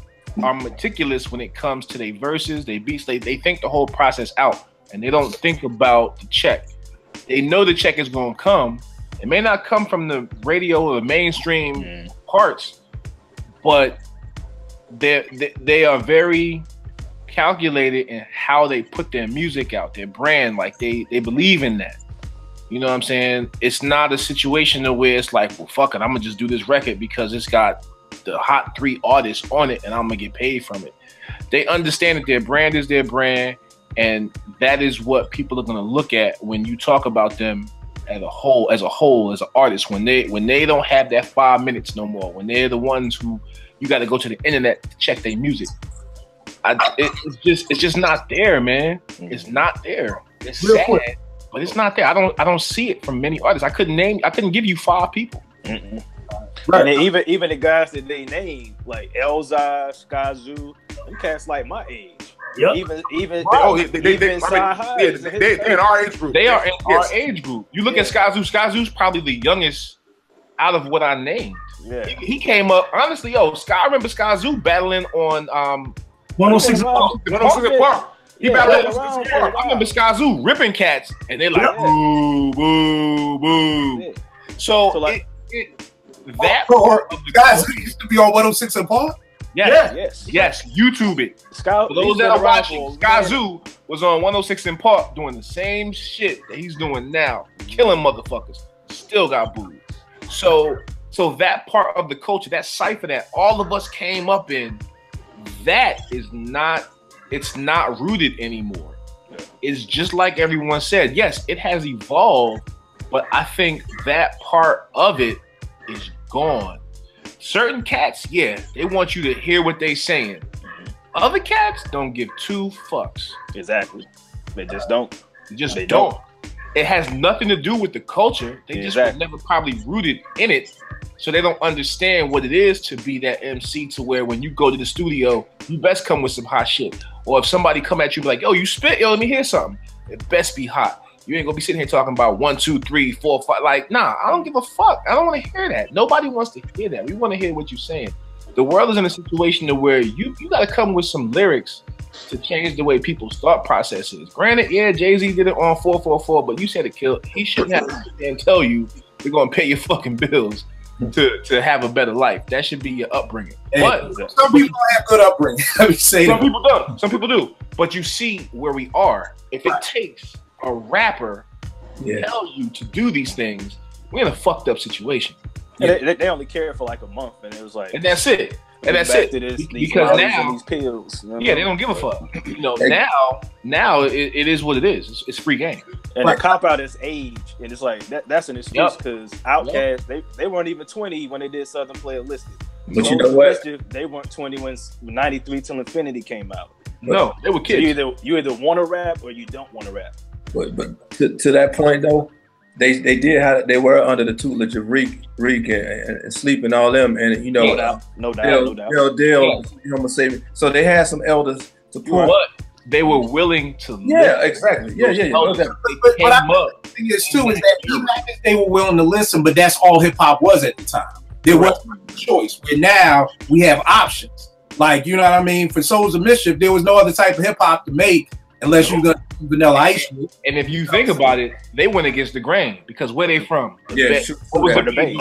are meticulous when it comes to their verses, their beats. They think the whole process out, and they don't think about the check. They know the check is going to come. It may not come from the radio or the mainstream parts, but they are very calculated in how they put their music out, their brand. Like they believe in that. You know what I'm saying? It's not a situation where it's like, well, fuck it, I'm gonna just do this record because it's got the hot 3 artists on it and I'm gonna get paid from it. They understand that their brand is their brand, and that is what people are gonna look at when you talk about them as a whole, as an artist. When they don't have that 5 minutes no more, when they're the ones who you got to go to the internet to check their music. It's just not there, man. It's not there. It's Real sad, quick. but it's not there. I don't see it from many artists. I couldn't give you 5 people. Right. And even the guys that they named, like Elzhi, Skyzoo, them cats like my age. Yep. Even they're in our age group. They are in our age group. You look at Skyzoo. Skyzoo's probably the youngest out of what I named. Yeah. He came up, honestly, I remember Skyzoo battling on 106 106 in Park. He battled 106 in Park. I remember Skyzoo ripping cats, and they're like, boo, boo, boo. Yeah. So like, that guys used to be on 106 in Park. Yes. YouTube it. For those that are watching, Skyzoo was on 106 in Park doing the same shit that he's doing now, killing motherfuckers. Still got booed. So that part of the culture, that cipher that all of us came up in, it's not rooted anymore. It's just like everyone said. Yes, it has evolved, but I think that part of it is gone. Certain cats, they want you to hear what they saying. Other cats don't give 2 fucks. Exactly. They just don't. They don't. It has nothing to do with the culture. They just were never probably rooted in it. So they don't understand what it is to be that MC, to where when you go to the studio, you best come with some hot shit. Or if somebody come at you like, yo, you spit, let me hear something. It best be hot. You ain't gonna be sitting here talking about 1, 2, 3, 4, 5. Like, nah, I don't give a fuck. I don't want to hear that. Nobody wants to hear that. We want to hear what you're saying. The world is in a situation to where you got to come with some lyrics to change the way people's thought process is. Granted, Jay-Z did it on 444, but you said it killed. He shouldn't have to sit there and tell you they're gonna pay your fucking bills. to have a better life. That should be your upbringing. But some people don't have good upbringing. Let me say some people don't. Some people do. But you see where we are. If it takes a rapper to tell you to do these things, we're in a fucked up situation. And they only cared for like a month, and it was like, and that's it. And that's it. Because now, these pills, you know? They don't give a fuck. You know, now it is what it is. It's free game. And the cop out is age, and it's like that's an excuse because Outkast they weren't even 20 when they did Southern Player Listed. But you know what? They weren't 20 when 93 Till Infinity came out. No, they were kids. So you either want to rap or you don't want to rap. But to that point though, they were under the tutelage of Reek and Sleep and all them, and you know, no doubt. Dale, I'm gonna say, so they had some elders to pull. But they were willing to. Exactly. Yeah. But I think it's too is that even if they were willing to listen, but that's all hip hop was at the time. There wasn't a choice. Where now we have options. Like, you know what I mean? For Souls of Mischief, there was no other type of hip hop to make unless you're gonna do Vanilla Ice. And if you think about it, they went against the grain because where they from? What was the Bay?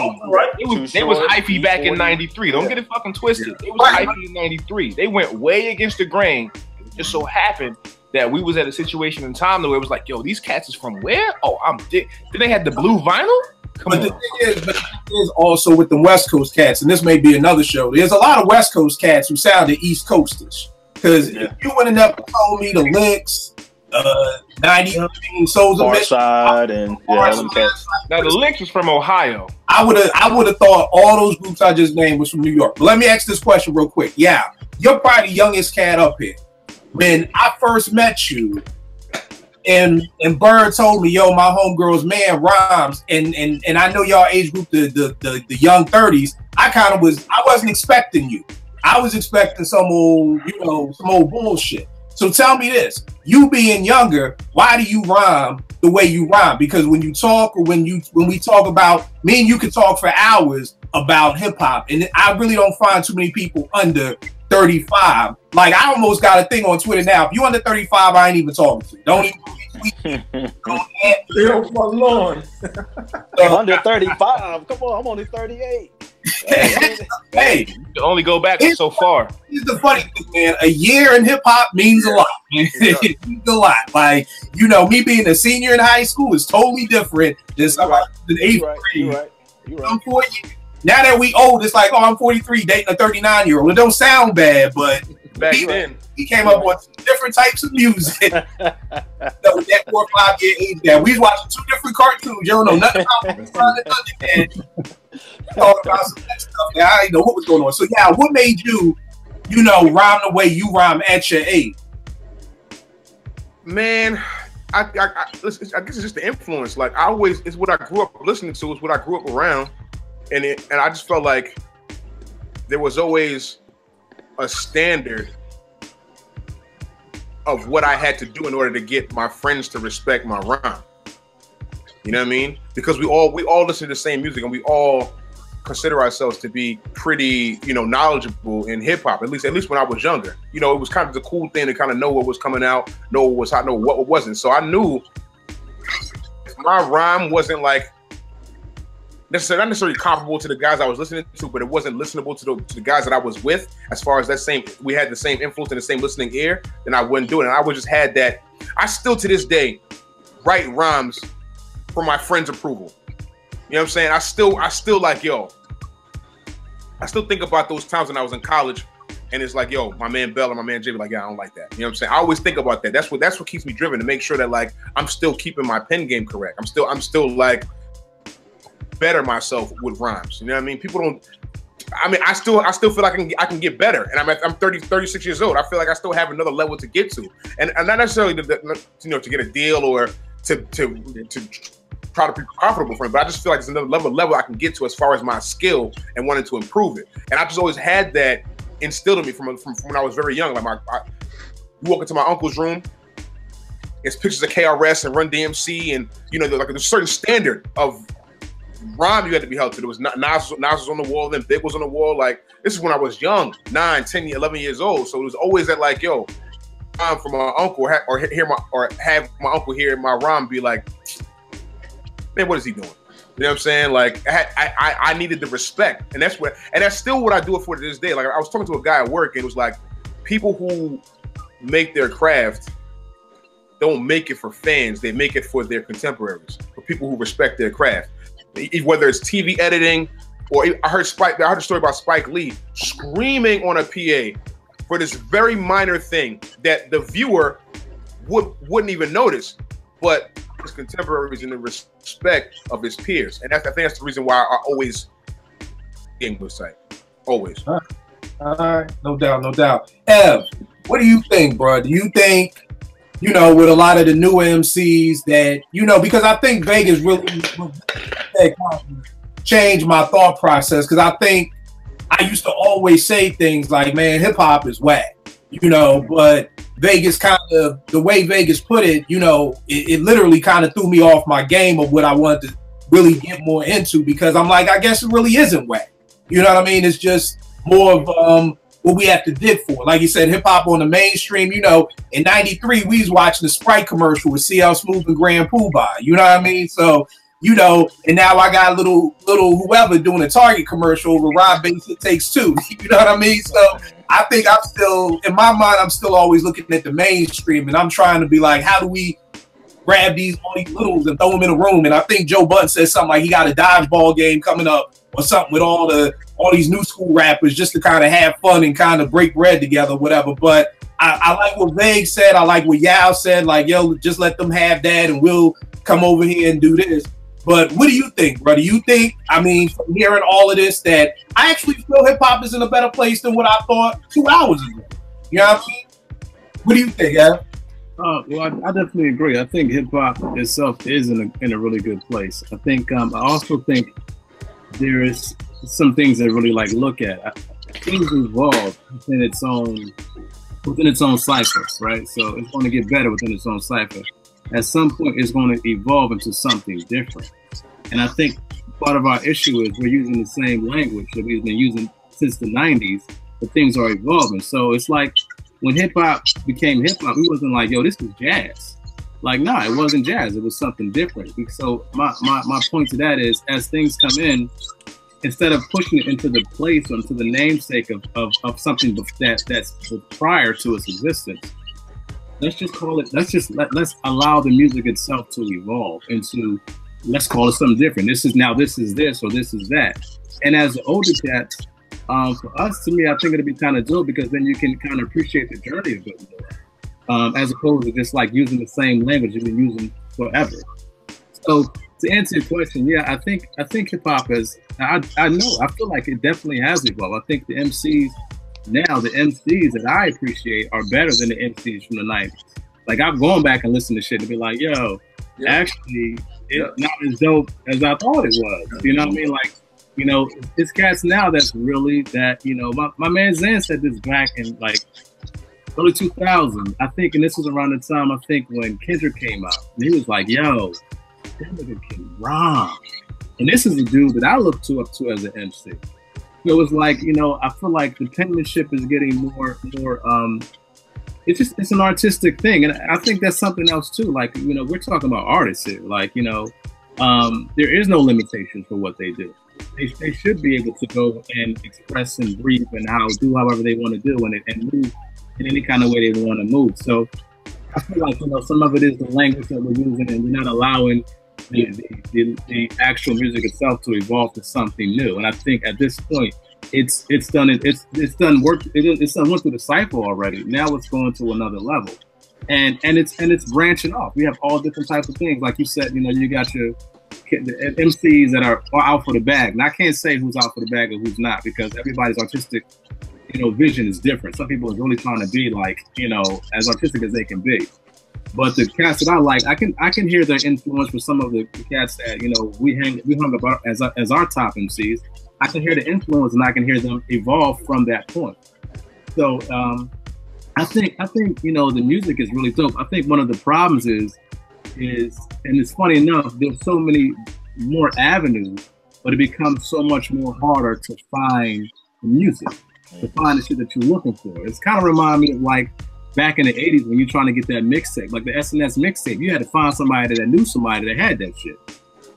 They was hyphy back in '93. Don't get it fucking twisted. They was hyphy in '93. They went way against the grain. It just so happened that we was at a situation in time where it was like, yo, these cats is from where? Oh, I'm dick. Then they had the blue vinyl. But the thing is also with the West Coast cats, and this may be another show. There's a lot of West Coast cats who sounded East Coastish. Because if you wouldn't have told me the Licks, 90 Souls of Mischief, and now the Licks was from Ohio. I would have thought all those groups I just named was from New York. But let me ask this question real quick. Yeah, you're probably the youngest cat up here. When I first met you, and Bird told me, yo, my homegirl's man rhymes, and I know y'all age group the young 30s. I wasn't expecting you. I was expecting some old bullshit. So tell me this: you being younger, why do you rhyme the way you rhyme? Because when you talk, or when we talk about, me and you can talk for hours about hip hop, and I really don't find too many people under 35. Like, I almost got a thing on Twitter now. If you under 35, I ain't even talking to you. Don't even oh my Lord. Under 35. Come on, I'm only 38. Hey, you can only go back so far. Here's the funny thing, man. A year in hip hop means a lot. It means a lot. Like, you know, me being a senior in high school is totally different than somebody in 8th grade. You're right. I'm 40. Now that we old, it's like, oh, I'm 43 dating a 39-year-old. It don't sound bad, but back then he came up with different types of music. With that 4 or 5 year age gap, we was watching 2 different cartoons. You don't know nothing about talking about some of that stuff. I didn't know what was going on. So yeah, what made you, rhyme the way you rhyme at your age? Man, I guess it's just the influence. Like, it's what I grew up listening to. It's what I grew up around. And I just felt like there was always a standard of what I had to do in order to get my friends to respect my rhyme. You know what I mean? Because we all listen to the same music, and we all consider ourselves to be pretty, knowledgeable in hip hop. At least when I was younger. It was kind of the cool thing to kind of know what was coming out, know what was hot, know what wasn't. So I knew if my rhyme wasn't like not necessarily comparable to the guys I was listening to, but it wasn't listenable to the guys that I was with, as far as we had the same influence and the same listening ear, then I wouldn't do it. And I would just had that. I still to this day write rhymes for my friends' approval. You know what I'm saying? I still like, yo, I still think about those times when I was in college, and it's like, yo, my man Bell and my man Jay be like, yeah, I don't like that. You know what I'm saying? I always think about that. That's what keeps me driven, to make sure that, like, I'm still keeping my pen game correct. I'm still like better myself with rhymes. You know what I mean? People don't. I mean, I still feel like I can get better, and I'm 36 years old. I feel like I still have another level to get to, and not necessarily to get a deal or to try to be profitable for it, but I just feel like there's another level I can get to as far as my skill and wanting to improve it. And I just always had that instilled in me from when I was very young. Like you walk into my uncle's room, it's pictures of KRS and Run DMC, and there's a certain standard of rhyme you had to be held to. There was Nas was on the wall, then Big was on the wall. Like, this is when I was young, 9, 10, 11 years old. So it was always that, like, yo, rhyme from my uncle or have my uncle hear my rhyme, be like, man, what is he doing? You know what I'm saying? Like I needed the respect, and that's still what I do it for to this day. Like I was talking to a guy at work, and it was like people who make their craft don't make it for fans; they make it for their contemporaries, for people who respect their craft. Whether it's TV editing, or I heard a story about Spike Lee screaming on a PA for this very minor thing that the viewer wouldn't even notice, but his contemporaries in the respect of his peers, and I think that's the reason why I always English site, always. All right, no doubt. Ev, what do you think, bro? Do you think, you know, with a lot of the newer MCs that, you know, because I think Vegas really changed my thought process, because I think I used to always say things like, man, hip hop is whack, you know, but Vegas kind of, the way Vegas put it, you know, it literally kind of threw me off my game of what I wanted to really get more into, because I'm like, I guess it really isn't whack. You know what I mean? It's just more of what we have to dig for. Like you said, hip hop on the mainstream, you know, in '93, we was watching the Sprite commercial with CL Smooth and Grand Poobah. You know what I mean? So, you know, and now I got little whoever doing a Target commercial with Rob Bass, It Takes Two. You know what I mean? So I think I'm still, in my mind, I'm still always looking at the mainstream, and I'm trying to be like, how do we grab all these littles and throw them in a room? And I think Joe Budden said something like he got a dodgeball game coming up or something with all these new school rappers, just to kind of have fun and kind of break bread together, whatever. But I like what Vague said. I like what Yao said. Like, yo, just let them have that, and we'll come over here and do this. But what do you think, bro? Do you think, I mean, from hearing all of this, that I actually feel hip hop is in a better place than what I thought 2 hours ago? You know what I mean? What do you think, Adam? Well, I definitely agree. I think hip hop itself is in a really good place. I think I also think there is some things that really like look at. Things evolve within its own cipher, right? So it's going to get better within its own cipher. At some point, it's going to evolve into something different. And I think part of our issue is we're using the same language that we've been using since the 90s, but things are evolving. So it's like when hip hop became hip hop, we wasn't like, yo, this is jazz. Like, nah, it wasn't jazz. It was something different. So my point to that is, as things come in, instead of pushing it into the place or into the namesake of something that's prior to its existence, let's just call it, let's allow the music itself to evolve into, let's call it something different. This is this, or this is that. And as the older cats, for us, to me, I think it'd be kind of dope, because then you can kind of appreciate the journey of it more, as opposed to just like using the same language you've been using forever. So to answer your question, yeah, I think hip hop is, I feel like it definitely has evolved. I think the MCs now, the MCs that I appreciate are better than the MCs from the 90s. Like, I've gone back and listened to shit and be like, yo, actually, it's not as dope as I thought it was. You know what I mean? Like, you know, it's cats now that's really that, you know, my man Zan said this back in like early 2000, I think, and this was around the time, I think, when Kendrick came out. And he was like, yo, that nigga can rhyme. And this is a dude that I look up to as an MC. So it's like, you know, I feel like the penmanship is getting more, it's an artistic thing. And I think that's something else too. Like, you know, we're talking about artists here. Like, you know, there is no limitation for what they do. They should be able to go and express and breathe and do however they want to do and move in any kind of way they want to move. So I feel like, you know, some of it is the language that we're using, and we're not allowing the actual music itself to evolve to something new. And I think at this point, it's done went through the cycle already. Now it's going to another level, and it's branching off. We have all different types of things. Like you said, you know, you got the MCs that are out for the bag. And I can't say who's out for the bag or who's not, because everybody's artistic, you know, vision is different. Some people are really trying to be like, you know, as artistic as they can be. But the cats that I like, I can hear their influence for some of the cats that, you know, we hung about as our top MCs. I can hear the influence, and I can hear them evolve from that point. So I think you know, the music is really dope. I think one of the problems is, and it's funny enough, there's so many more avenues, but it becomes so much more harder to find the music, to find the shit that you're looking for. It's kind of remind me of like back in the 80s when you're trying to get that mixtape, like the SNS mixtape. You had to find somebody that knew somebody that had that shit.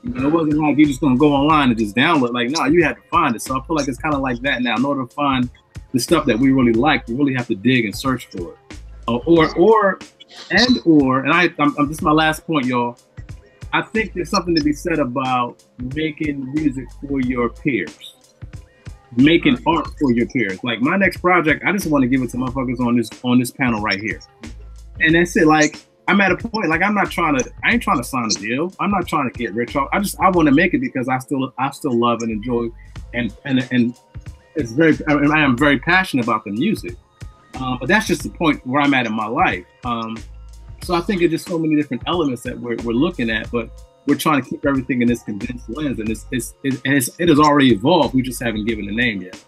You know, it wasn't like you're just gonna go online and just download. Like, no, you had to find it. So I feel like it's kind of like that now. In order to find the stuff that we really like, we really have to dig and search for it. This is my last point, y'all. I think there's something to be said about making music for your peers, making art for your peers. Like my next project, I just want to give it to motherfuckers on this panel right here, and that's it. Like I'm at a point, like I ain't trying to sign a deal. I'm not trying to get rich off. I want to make it because I still love and enjoy, and it's I am very passionate about the music. But that's just the point where I'm at in my life. So I think it's just so many different elements that we're looking at, but we're trying to keep everything in this condensed lens, and it has already evolved. We just haven't given a name yet.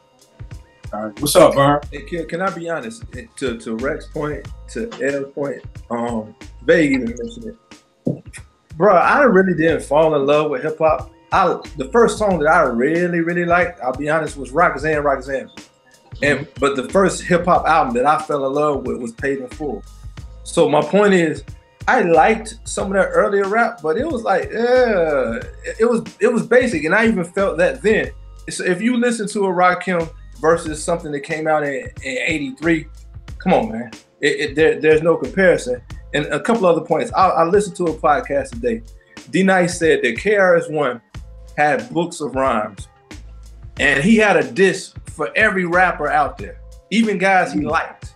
All right. What's up, Vern? Hey, can I be honest? To Rex's point, to Ed's point, Vague even mentioned it. Bro, I really didn't fall in love with hip hop. The first song that I really liked, I'll be honest, was Roxanne. But the first hip hop album that I fell in love with was Paid in Full. So my point is, I liked some of that earlier rap, but it was like, it was basic, and I even felt that then. So if you listen to a Rakim versus something that came out in '83, come on, man, there's no comparison. And a couple other points. I listened to a podcast today. D-Nice said that KRS-One had books of rhymes, and he had a diss for every rapper out there, even guys he liked.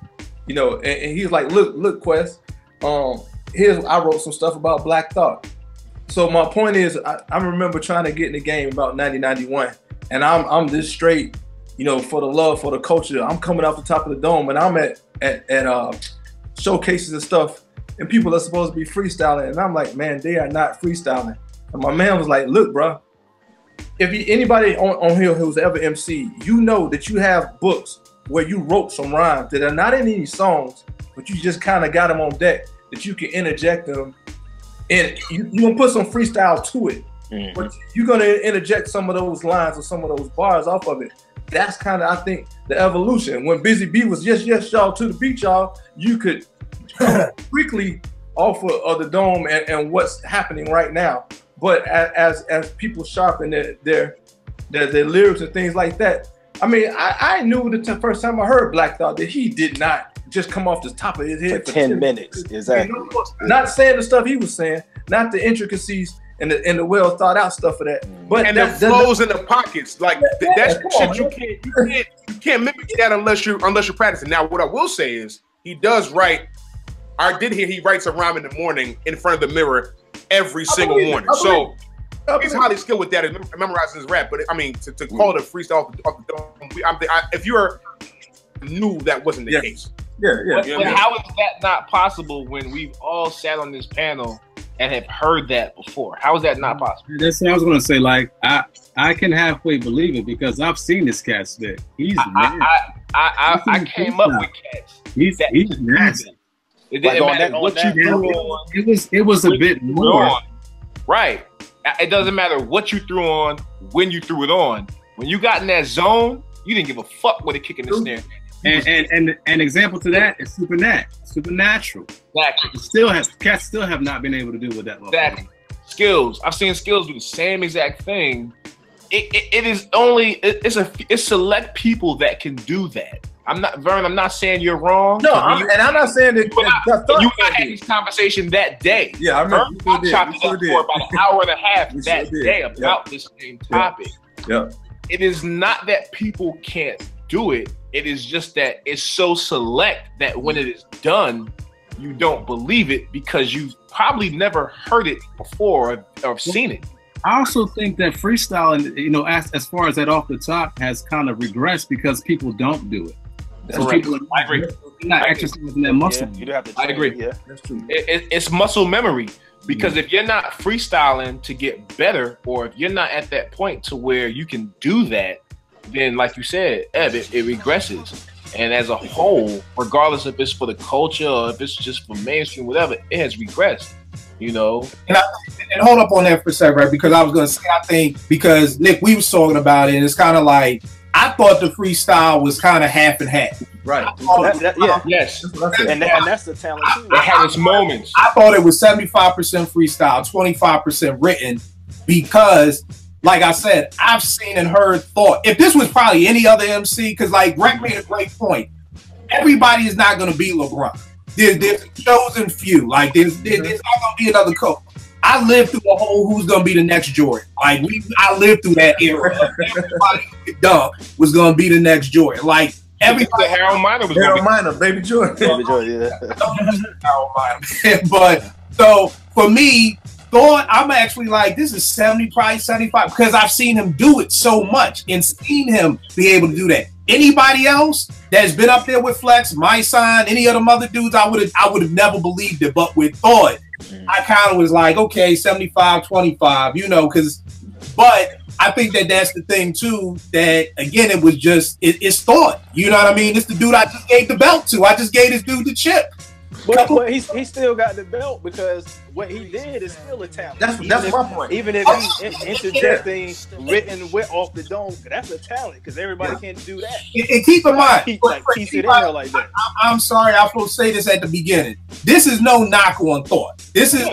You know, and he was like, look, Quest, I wrote some stuff about Black Thought. So my point is, I remember trying to get in the game about 91, and I'm this straight, you know, for the love, for the culture. I'm coming off the top of the dome, and I'm at showcases and stuff, and people are supposed to be freestyling, and I'm like, man, they are not freestyling. And my man was like, look, bro, if anybody on here who's ever MC, you know that you have books where you wrote some rhymes that are not in any songs, but you just kind of got them on deck that you can interject them, and you're gonna put some freestyle to it. Mm-hmm. But you're gonna interject some of those lines or some of those bars off of it. That's kind of, I think, the evolution. When Busy B was yes y'all to the beat y'all, you could quickly off of the dome and what's happening right now. But as people sharpen their lyrics and things like that, I mean, I knew the first time I heard Black Thought that he did not just come off the top of his head for 10 minutes. Exactly. Not saying the stuff he was saying, not the intricacies and the well thought out stuff of that. But and the flows in the pockets, like that's shit you can't mimic that unless you're practicing. Now, what I will say is he does write. I did hear he writes a rhyme in the morning in front of the mirror every single morning. So he's highly skilled with that and memorizing his rap. But I mean, to call it a freestyle off the dome, if you're knew that wasn't the case. Yeah. But how is that not possible when we've all sat on this panel and have heard that before? How is that not possible? That's what I was going to say. Like, I can halfway believe it because I've seen this cat spit. I came up with cats. He's nasty. It didn't matter what you threw on. It was a bit more. Right. It doesn't matter what you threw on, when you threw it on. When you got in that zone, you didn't give a fuck with it kicking the snare. And an example to that is Supernatural. Exactly. Cats still have not been able to do with that. Exactly. Skills. I've seen Skills do the same exact thing. It's select people that can do that. I'm not saying you're wrong. No, I'm not saying that. You had this conversation that day. Yeah, I remember. I chopped it up for about an hour and a half that day about this same topic. Yeah. It is not that people can't do it. It is just that it's so select that when it is done, you don't believe it because you've probably never heard it before or seen it. I also think that freestyle, you know, as far as that off the top, has kind of regressed because people don't do it. So people I agree. Not exercising that muscle. Yeah, you have to I agree. Yeah, that's true. It's muscle memory because if you're not freestyling to get better, or if you're not at that point to where you can do that, then like you said, Eb, it regresses. And as a whole, regardless if it's for the culture or if it's just for mainstream, whatever, it has regressed. You know, and hold up on that for a second, right? Because I was going to say, I think because Nick, we was talking about it, and it's kind of like I thought the freestyle was kind of half and half. Right. Yes. And that's the talent too. It had its moments. I thought it was 75% freestyle, 25% written, because, like I said, I've seen and heard Thought. If this was probably any other MC, because like Greg made a great point, everybody is not going to be LeBron. There's a chosen few. Like there's not going to be another coach. I lived through the whole who's going to be the next Jordan. Like I lived through that era. Everybody who could dunk was going to be the next Jordan. Like everybody. Harold Miner was Harold Miner, Baby Jordan. Baby Jordan, yeah. Harold Miner. But so for me, Thought, I'm actually like, this is 70, probably 75, because I've seen him do it so much and seen him be able to do that. Anybody else that's been up there with Flex, My Sign, any of them other dudes, I would have never believed it. But with Thought, I kind of was like, okay, 75, 25, you know, but I think that's the thing too, that again, it was just, it's Thought. You know what I mean? It's the dude I just gave the belt to. I just gave this dude the chip. But he still got the belt because what he did is still a talent. That's my point. Even if he's interjecting written off the dome, that's a talent because everybody can't do that. And keep in mind, keep it in there like that. I'm sorry, I'm supposed to say this at the beginning. This is no knock on Thought. This is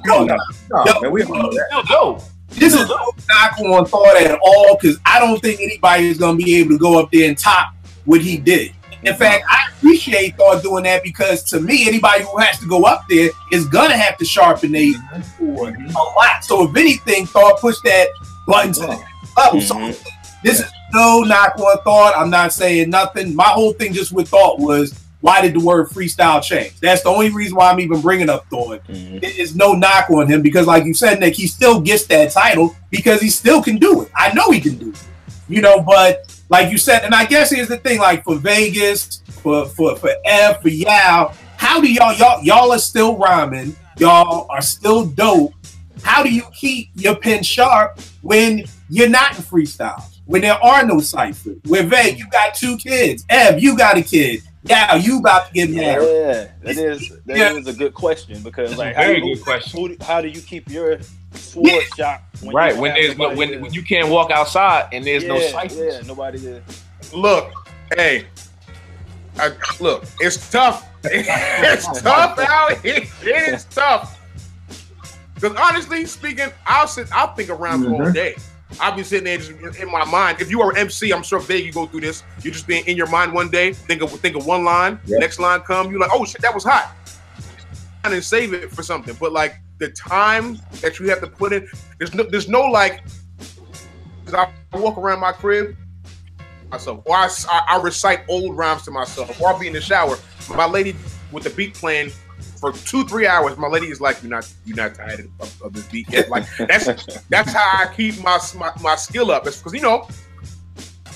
No, man, we don't know that. This is no knock on Thought at all, because I don't think anybody is going to be able to go up there and top what he did. In fact, I appreciate Thought doing that, because to me, anybody who has to go up there is gonna have to sharpen their a lot. So if anything, Thought pushed that button to the level. So this is no knock on Thought. I'm not saying nothing. My whole thing just with Thought was, why did the word freestyle change? That's the only reason why I'm even bringing up Thought. It is no knock on him, because like you said, Nick, he still gets that title because he still can do it. I know he can do it. You know, but like you said, and I guess here's the thing, like for Vegas, for F, for Yao, how do y'all are still rhyming, y'all are still dope. How do you keep your pen sharp when you're not in freestyle? When there are no ciphers? With Veg, you got 2 kids. Ev, you got a kid. Yao, you about to get married. Yeah, that is a good question, because like good question. How do you keep your sword sharp when you can't walk outside and there's no ciphers? Yeah, nobody there. Look, hey, look, it's tough. It's tough out here. It is tough. Because honestly speaking, I'll think around all day. I'll be sitting there just in my mind. If you are an MC, I'm sure Veg, you go through this. You're just being in your mind one day, think of one line, next line come, you're like, oh shit, that was hot. And then save it for something. But like the time that you have to put in, there's no like, I walk around my crib myself, or I recite old rhymes to myself, or I'll be in the shower. My lady with the beat playing for 2-3 hours, my lady is like, you're not tired of this beat yet. Like that's how I keep my skill up. It's because, you know,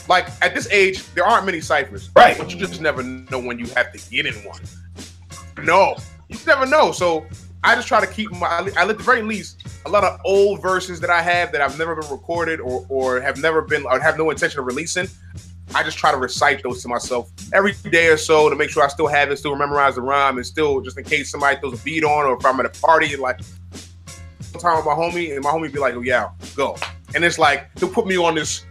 like at this age, there aren't many ciphers, right? But you just never know when you have to get in one. No, you never know. So I just try to keep at the very least, a lot of old verses that I have that I've never been recorded or have never been, or have no intention of releasing. I just try to recite those to myself every day or so to make sure I still have it, still memorize the rhyme, and still just in case somebody throws a beat on, or if I'm at a party, like sometime with my homie, and my homie be like, oh yeah, go. And it's like, he'll put me on this,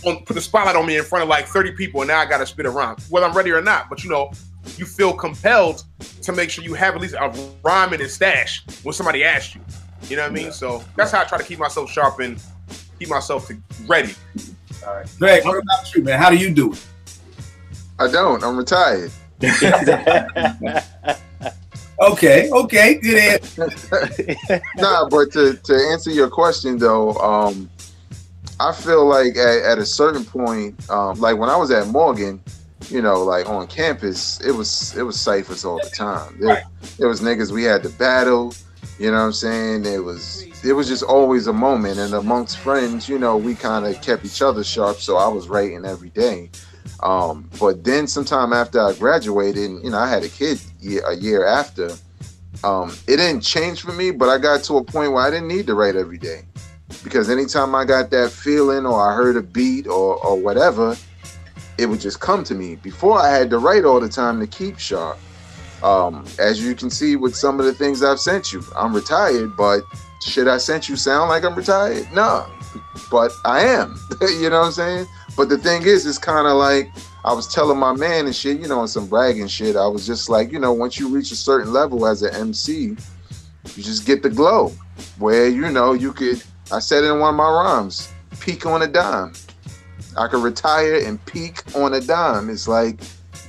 put the spotlight on me in front of like 30 people, and now I got to spit a rhyme, whether I'm ready or not. But you know, you feel compelled to make sure you have at least a rhyme in his stash when somebody asks you. You know what I mean? So that's how I try to keep myself sharp and keep myself ready. All right. Greg, what about you, man? How do you do it? I don't. I'm retired. Okay, good answer. Nah, but to answer your question though, I feel like at a certain point, like when I was at Morgan, you know, like on campus, it was ciphers all the time. There was niggas we had to battle. You know what I'm saying? It was just always a moment, and amongst friends, you know, we kind of kept each other sharp. So I was writing every day. But then sometime after I graduated, and, you know, I had a kid a year after. It didn't change for me, but I got to a point where I didn't need to write every day, because anytime I got that feeling or I heard a beat or whatever, it would just come to me. Before, I had to write all the time to keep sharp. As you can see with some of the things I've sent you, I'm retired, but should I sent you sound like I'm retired? No, but I am. You know what I'm saying? But the thing is, it's kind of like I was telling my man and shit, you know, and some bragging shit. I was just like, you know, once you reach a certain level as an MC, you just get the glow. where, you know, you could, I said it in one of my rhymes, peak on a dime. I could retire and peak on a dime. It's like,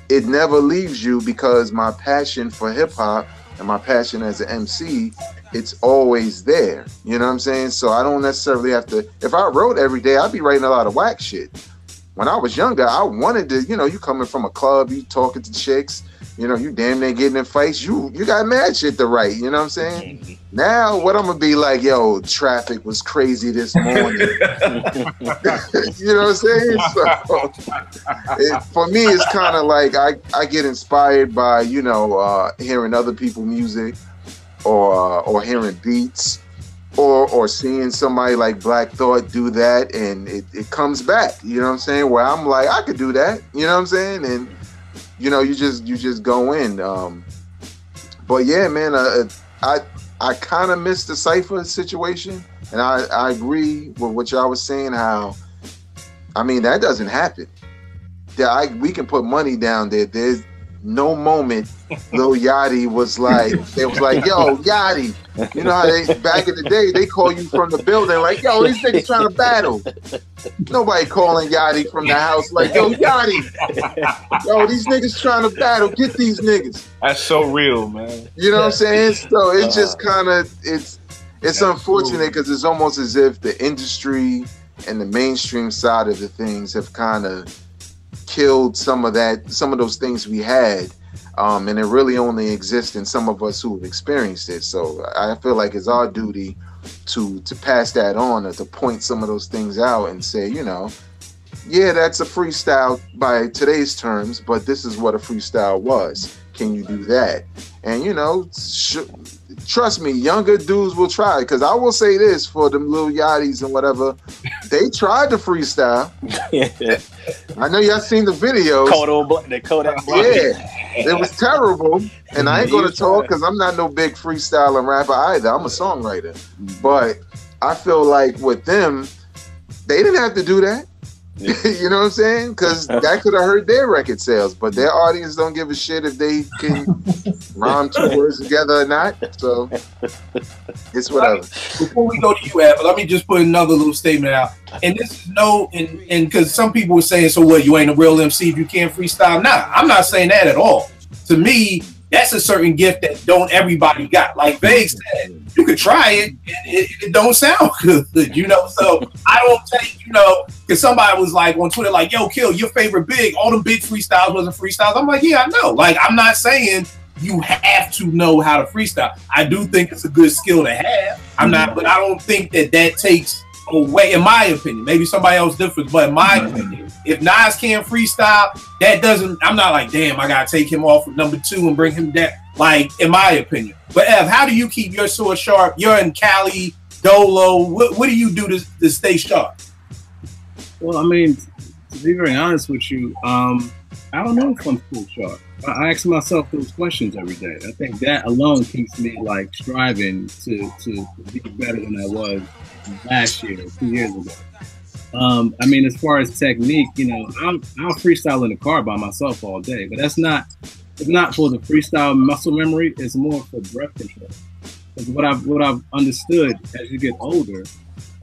it never leaves you, because my passion for hip hop and my passion as an MC, it's always there. You know what I'm saying? So I don't necessarily have to, if I wrote every day, I'd be writing a lot of whack shit. When I was younger, I wanted to, you know, you coming from a club, you talking to chicks, you know, you damn near getting in fights, you got mad shit to write, you know what I'm saying? Now, what I'm gonna be like, yo, traffic was crazy this morning. You know what I'm saying? So, for me, it's kind of like I get inspired by, you know, hearing other people's music, or hearing beats, or seeing somebody like Black Thought do that, and it comes back, you know what I'm saying? Where I'm like, I could do that, you know what I'm saying? And you know, you just go in. But yeah, man, I kind of missed the cypher situation, and I agree with what y'all was saying. How, I mean, that doesn't happen. We can put money down there. There's no moment Lil Yachty was like, it was like, yo, Yachty. You know how they, back in the day, they call you from the building like, yo, these niggas trying to battle. Nobody calling Yachty from the house like, yo, Yachty. Yo, these niggas trying to battle. Get these niggas. That's so real, man. You know what I'm saying? So it's just kind of, it's unfortunate, because it's almost as if the industry and the mainstream side of the things have kind of killed some of those things we had, and it really only exists in some of us who have experienced it. So I feel like it's our duty to pass that on, or to point some of those things out and say, you know, yeah, that's a freestyle by today's terms, but this is what a freestyle was. Can you do that? And you know, trust me, younger dudes will try, because I will say this for them Lil Yachty's and whatever, they tried to freestyle. I know y'all seen the videos. The Kodak Black. Yeah, it was terrible. And I ain't gonna talk, because I'm not no big freestyling rapper either. I'm a songwriter. But I feel like with them, they didn't have to do that. You know what I'm saying? Because that could have hurt their record sales, but their audience don't give a shit if they can rhyme two words together or not. So it's whatever. Before we go to you, Ab, let me just put another little statement out. And this is and because some people were saying, so what, you ain't a real MC if you can't freestyle? Nah, I'm not saying that at all. To me, that's a certain gift that don't everybody got. Like Vague said, you could try it, and it don't sound good, you know? So I don't take, you know, because somebody was like on Twitter, like, yo, Kill, your favorite big, all them big freestyles wasn't freestyles. I'm like, yeah, I know. Like, I'm not saying you have to know how to freestyle. I do think it's a good skill to have. But I don't think that takes away, in my opinion. Maybe somebody else differs, but in my opinion, if Nas can't freestyle, that doesn't, I'm not like, damn, I gotta take him off with number 2 and bring him down. Like, in my opinion. But Ev, how do you keep your sword sharp? You're in Cali, Dolo. What do you do to stay sharp? Well, I mean, to be very honest with you, I don't know if I'm still sharp. I ask myself those questions every day. I think that alone keeps me like striving to be better than I was last year, 2 years ago. I mean, as far as technique, you know, I'll freestyle in the car by myself all day, but it's not for the freestyle muscle memory. It's more for breath control. Because what I've understood as you get older,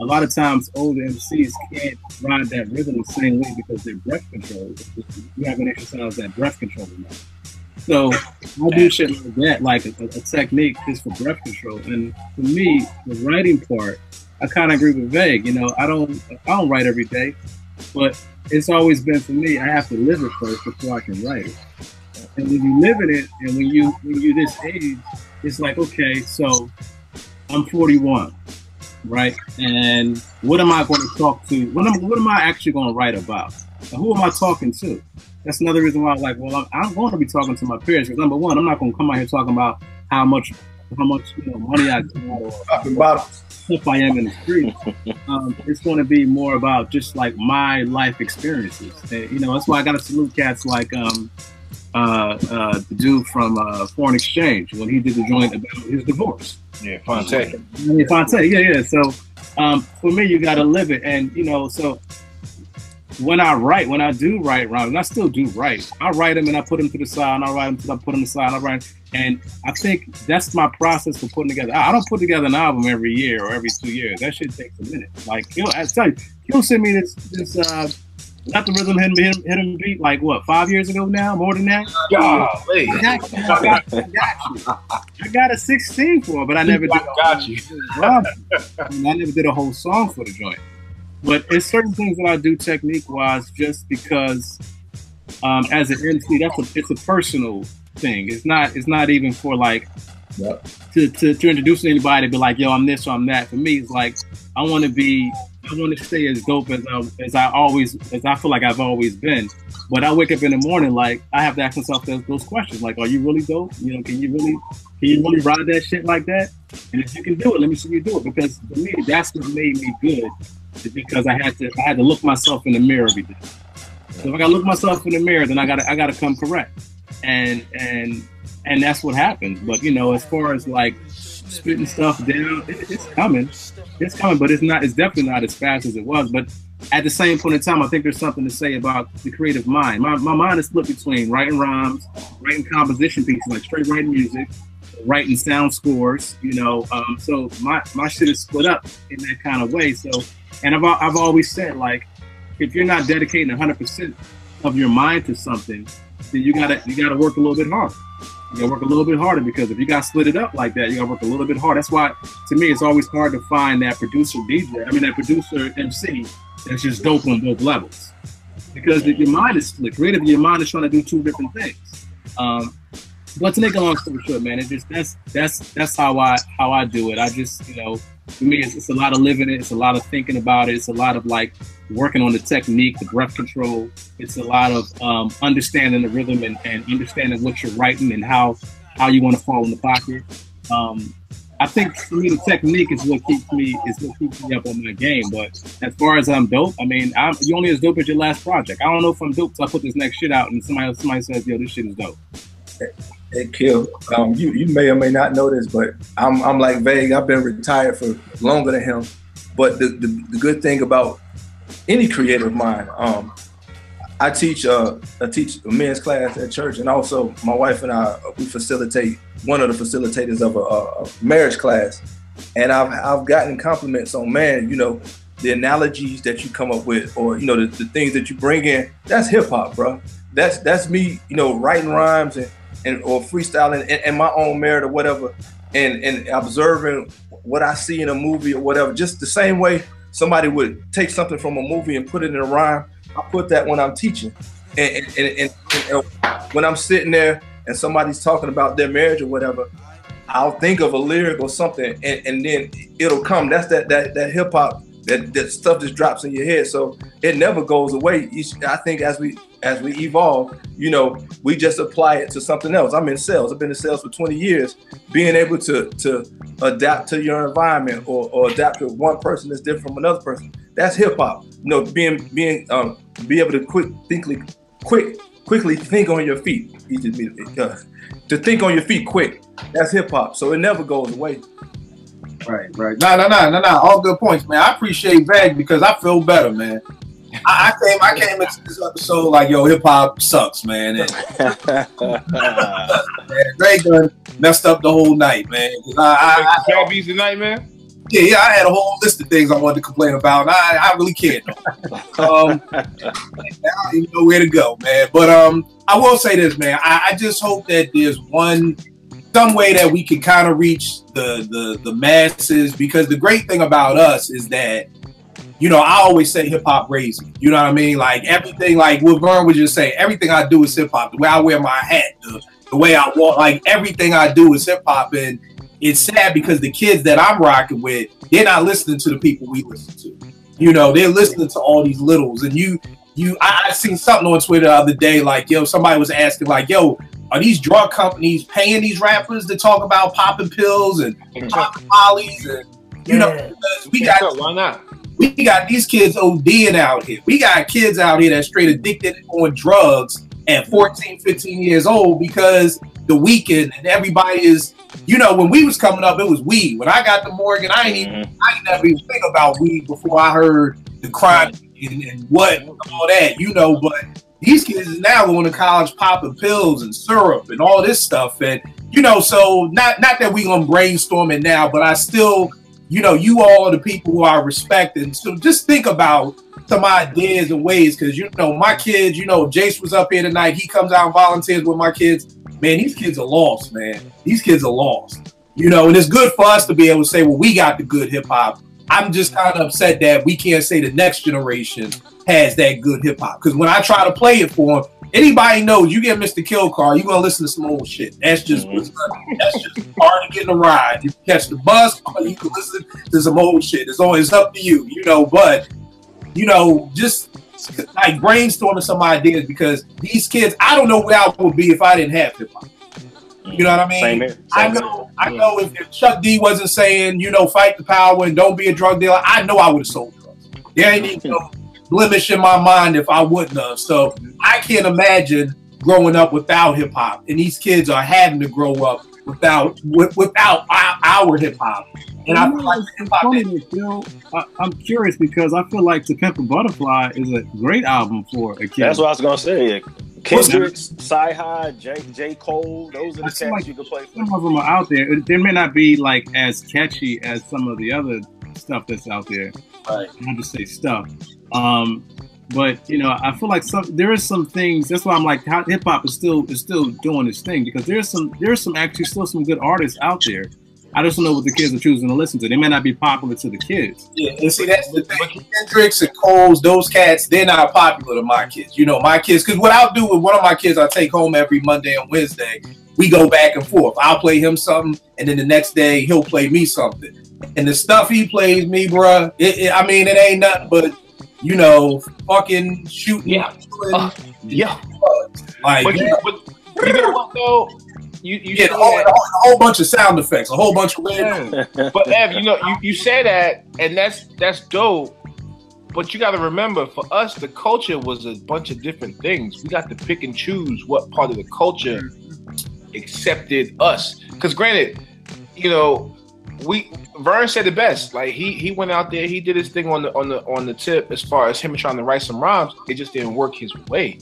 a lot of times older MCs can't ride that rhythm the same way because their breath control. You haven't exercised that breath control enough. So I do shit like that, like a technique is for breath control. And for me, the writing part, I kind of agree with Vague. You know, I don't write every day, but it's always been for me, I have to live it first before I can write it. And when you live in it, and when you're this age, it's like, okay, so I'm 41, right? And what am I going to talk to? What am I actually going to write about? And who am I talking to? That's another reason why I'm like, well, I'm going to be talking to my peers, because number one, I'm not going to come out here talking about how much money I got or if I am in the street. It's going to be more about just like my life experiences. You know, that's why I got to salute cats like the dude from Foreign Exchange when he did the joint about his divorce. Yeah, Fanatic. Yeah. So for me, you got to live it, and you know, so when I do write rhymes, and I still do write, I write them and I put them to the side, and I write them and I put them aside, and I write. And I think that's my process for putting together. I don't put together an album every year or every 2 years. That shit takes a minute. Like, I tell you, he'll send me this not the rhythm hidden beat, like what, 5 years ago now, more than that. Golly. I got a 16 for it, but I never did. I never did a whole song for the joint. But it's certain things that I do technique-wise, just because as an MC, it's a personal thing. It's not even for like to introduce anybody, be like, yo, I'm this or I'm that. For me, it's like I want to stay as dope as I feel like I've always been. But I wake up in the morning, like I have to ask myself those questions, like, are you really dope? You know, can you really ride that shit like that? And if you can do it, let me see you do it. Because for me, that's what made me good. Is because I had to look myself in the mirror every day. So if I gotta look myself in the mirror, then I gotta come correct. And that's what happened. But you know, as far as like spitting stuff down, it's coming, but it's definitely not as fast as it was. But at the same point in time, I think there's something to say about the creative mind. My mind is split between writing rhymes, writing composition pieces, like straight writing music, writing sound scores, you know. So my shit is split up in that kind of way. So, and I've always said, like, if you're not dedicating 100% of your mind to something, then you gotta work a little bit harder. You gotta work a little bit harder, because if you got split it up like that, you gotta work a little bit harder. That's why, to me, it's always hard to find that producer MC that's just dope on both levels, because your mind is split. Creatively, your mind is trying to do two different things. But to make a long story short, man, that's how I do it. I just, you know, for me, it's a lot of living it. It's a lot of thinking about it. It's a lot of like working on the technique, the breath control. It's a lot of understanding the rhythm and understanding what you're writing and how you want to fall in the pocket. I think for me, the technique is what keeps me up on my game. But as far as I'm dope, I mean, you only as dope as your last project. I don't know if I'm dope till I put this next shit out and somebody says, yo, this shit is dope. Hey, Kill, you may or may not know this, but I'm like Vague. I've been retired for longer than him. But the good thing about any creative mind, I teach a men's class at church, and also my wife and I, we facilitate, one of the facilitators of a marriage class. And I've gotten compliments on, man, you know, the analogies that you come up with, or you know, the things that you bring in. That's hip hop, bro. That's me, you know, writing rhymes or freestyling and my own merit or whatever, and observing what I see in a movie or whatever. Just the same way somebody would take something from a movie and put it in a rhyme, I put that when I'm teaching. And when I'm sitting there and somebody's talking about their marriage or whatever, I'll think of a lyric or something, and then it'll come. That's that hip hop, that stuff just drops in your head. So it never goes away. I think as we evolve, you know, we just apply it to something else. I'm in sales. I've been in sales for 20 years. Being able to adapt to your environment or adapt to one person that's different from another person, that's hip hop. You know, be able to quickly think on your feet. To think on your feet quick. That's hip hop. So it never goes away. Right. No. All good points, man. I appreciate Vag because I feel better, man. I came into this episode like, yo, hip hop sucks, man. And Ray done messed up the whole night, man. I beats tonight, man. Yeah, I had a whole list of things I wanted to complain about. And I really can't. I don't even know where to go, man. But I will say this, man. I just hope that there's some way that we can kind of reach the masses, because the great thing about us is that, you know, I always say hip hop raised me. You know what I mean? Like everything, like what Vern would just say, everything I do is hip hop. The way I wear my hat, the way I walk, like everything I do is hip hop. And it's sad because the kids that I'm rocking with, they're not listening to the people we listen to. You know, they're listening to all these littles. And I seen something on Twitter the other day, like, yo, somebody was asking, like, yo, are these drug companies paying these rappers to talk about popping pills and popping mollies? And, you know, because why not? We got these kids ODing out here. We got kids out here that's straight addicted on drugs at 14, 15 years old because the weekend and everybody is, you know, when we was coming up, it was weed. When I got to Morgan, I ain't never even think about weed before I heard the crime and what and all that, you know. But these kids is now going to college popping pills and syrup and all this stuff, and you know, so not that we gonna brainstorm it now, but I still, you know, you all are the people who I respect, and so just think about some ideas and ways, because you know, my kids, you know, if Jace was up here tonight, he comes out and volunteers with my kids. Man, these kids are lost, man. These kids are lost. You know, and it's good for us to be able to say, well, we got the good hip hop. I'm just kind of upset that we can't say the next generation has that good hip hop. Because when I try to play it for them, anybody knows you get Mr. Kill Car, you're gonna listen to some old shit. That's just that's just part of getting a ride. You can catch the bus, or you can listen to some old shit. It's always up to you, you know. But you know, just like brainstorming some ideas, because these kids, I don't know where I would be if I didn't have hip hop. You know what I mean? Same here. I know if Chuck D wasn't saying, you know, fight the power and don't be a drug dealer, I know I would have sold drugs. There ain't even no blemish in my mind if I wouldn't have. So I can't imagine growing up without hip hop, and these kids are having to grow up without our hip hop. And I feel like I'm curious because I feel like To Pimp a Butterfly is a great album for a kid. That's what I was gonna say. Kendrick, Sci-Hi, J. Cole, those are the cats like you can play for. Some of them are out there. They may not be like as catchy as some of the other stuff that's out there. Right. I just say stuff. But you know, I feel like there is some things. That's why I'm like, hip hop is still doing its thing, because there's some actually still some good artists out there. I just don't know what the kids are choosing to listen to. They may not be popular to the kids. Yeah, and see, that's the thing. Kendricks and Coles, those cats, they're not popular to my kids. You know, my kids, because what I'll do with one of my kids, I take home every Monday and Wednesday. We go back and forth. I'll play him something, and then the next day he'll play me something. And the stuff he plays me, bruh, I mean, it ain't nothing but, you know, fucking shooting. Yeah. Yeah. Like, but you know what, though? You get a whole bunch of sound effects, a whole bunch of weird. But Ev, you know, you say that, and that's dope. But you got to remember, for us, the culture was a bunch of different things. We got to pick and choose what part of the culture accepted us. Because granted, you know, Vern said it best. Like he went out there, he did his thing on the tip as far as him trying to write some rhymes. It just didn't work his way.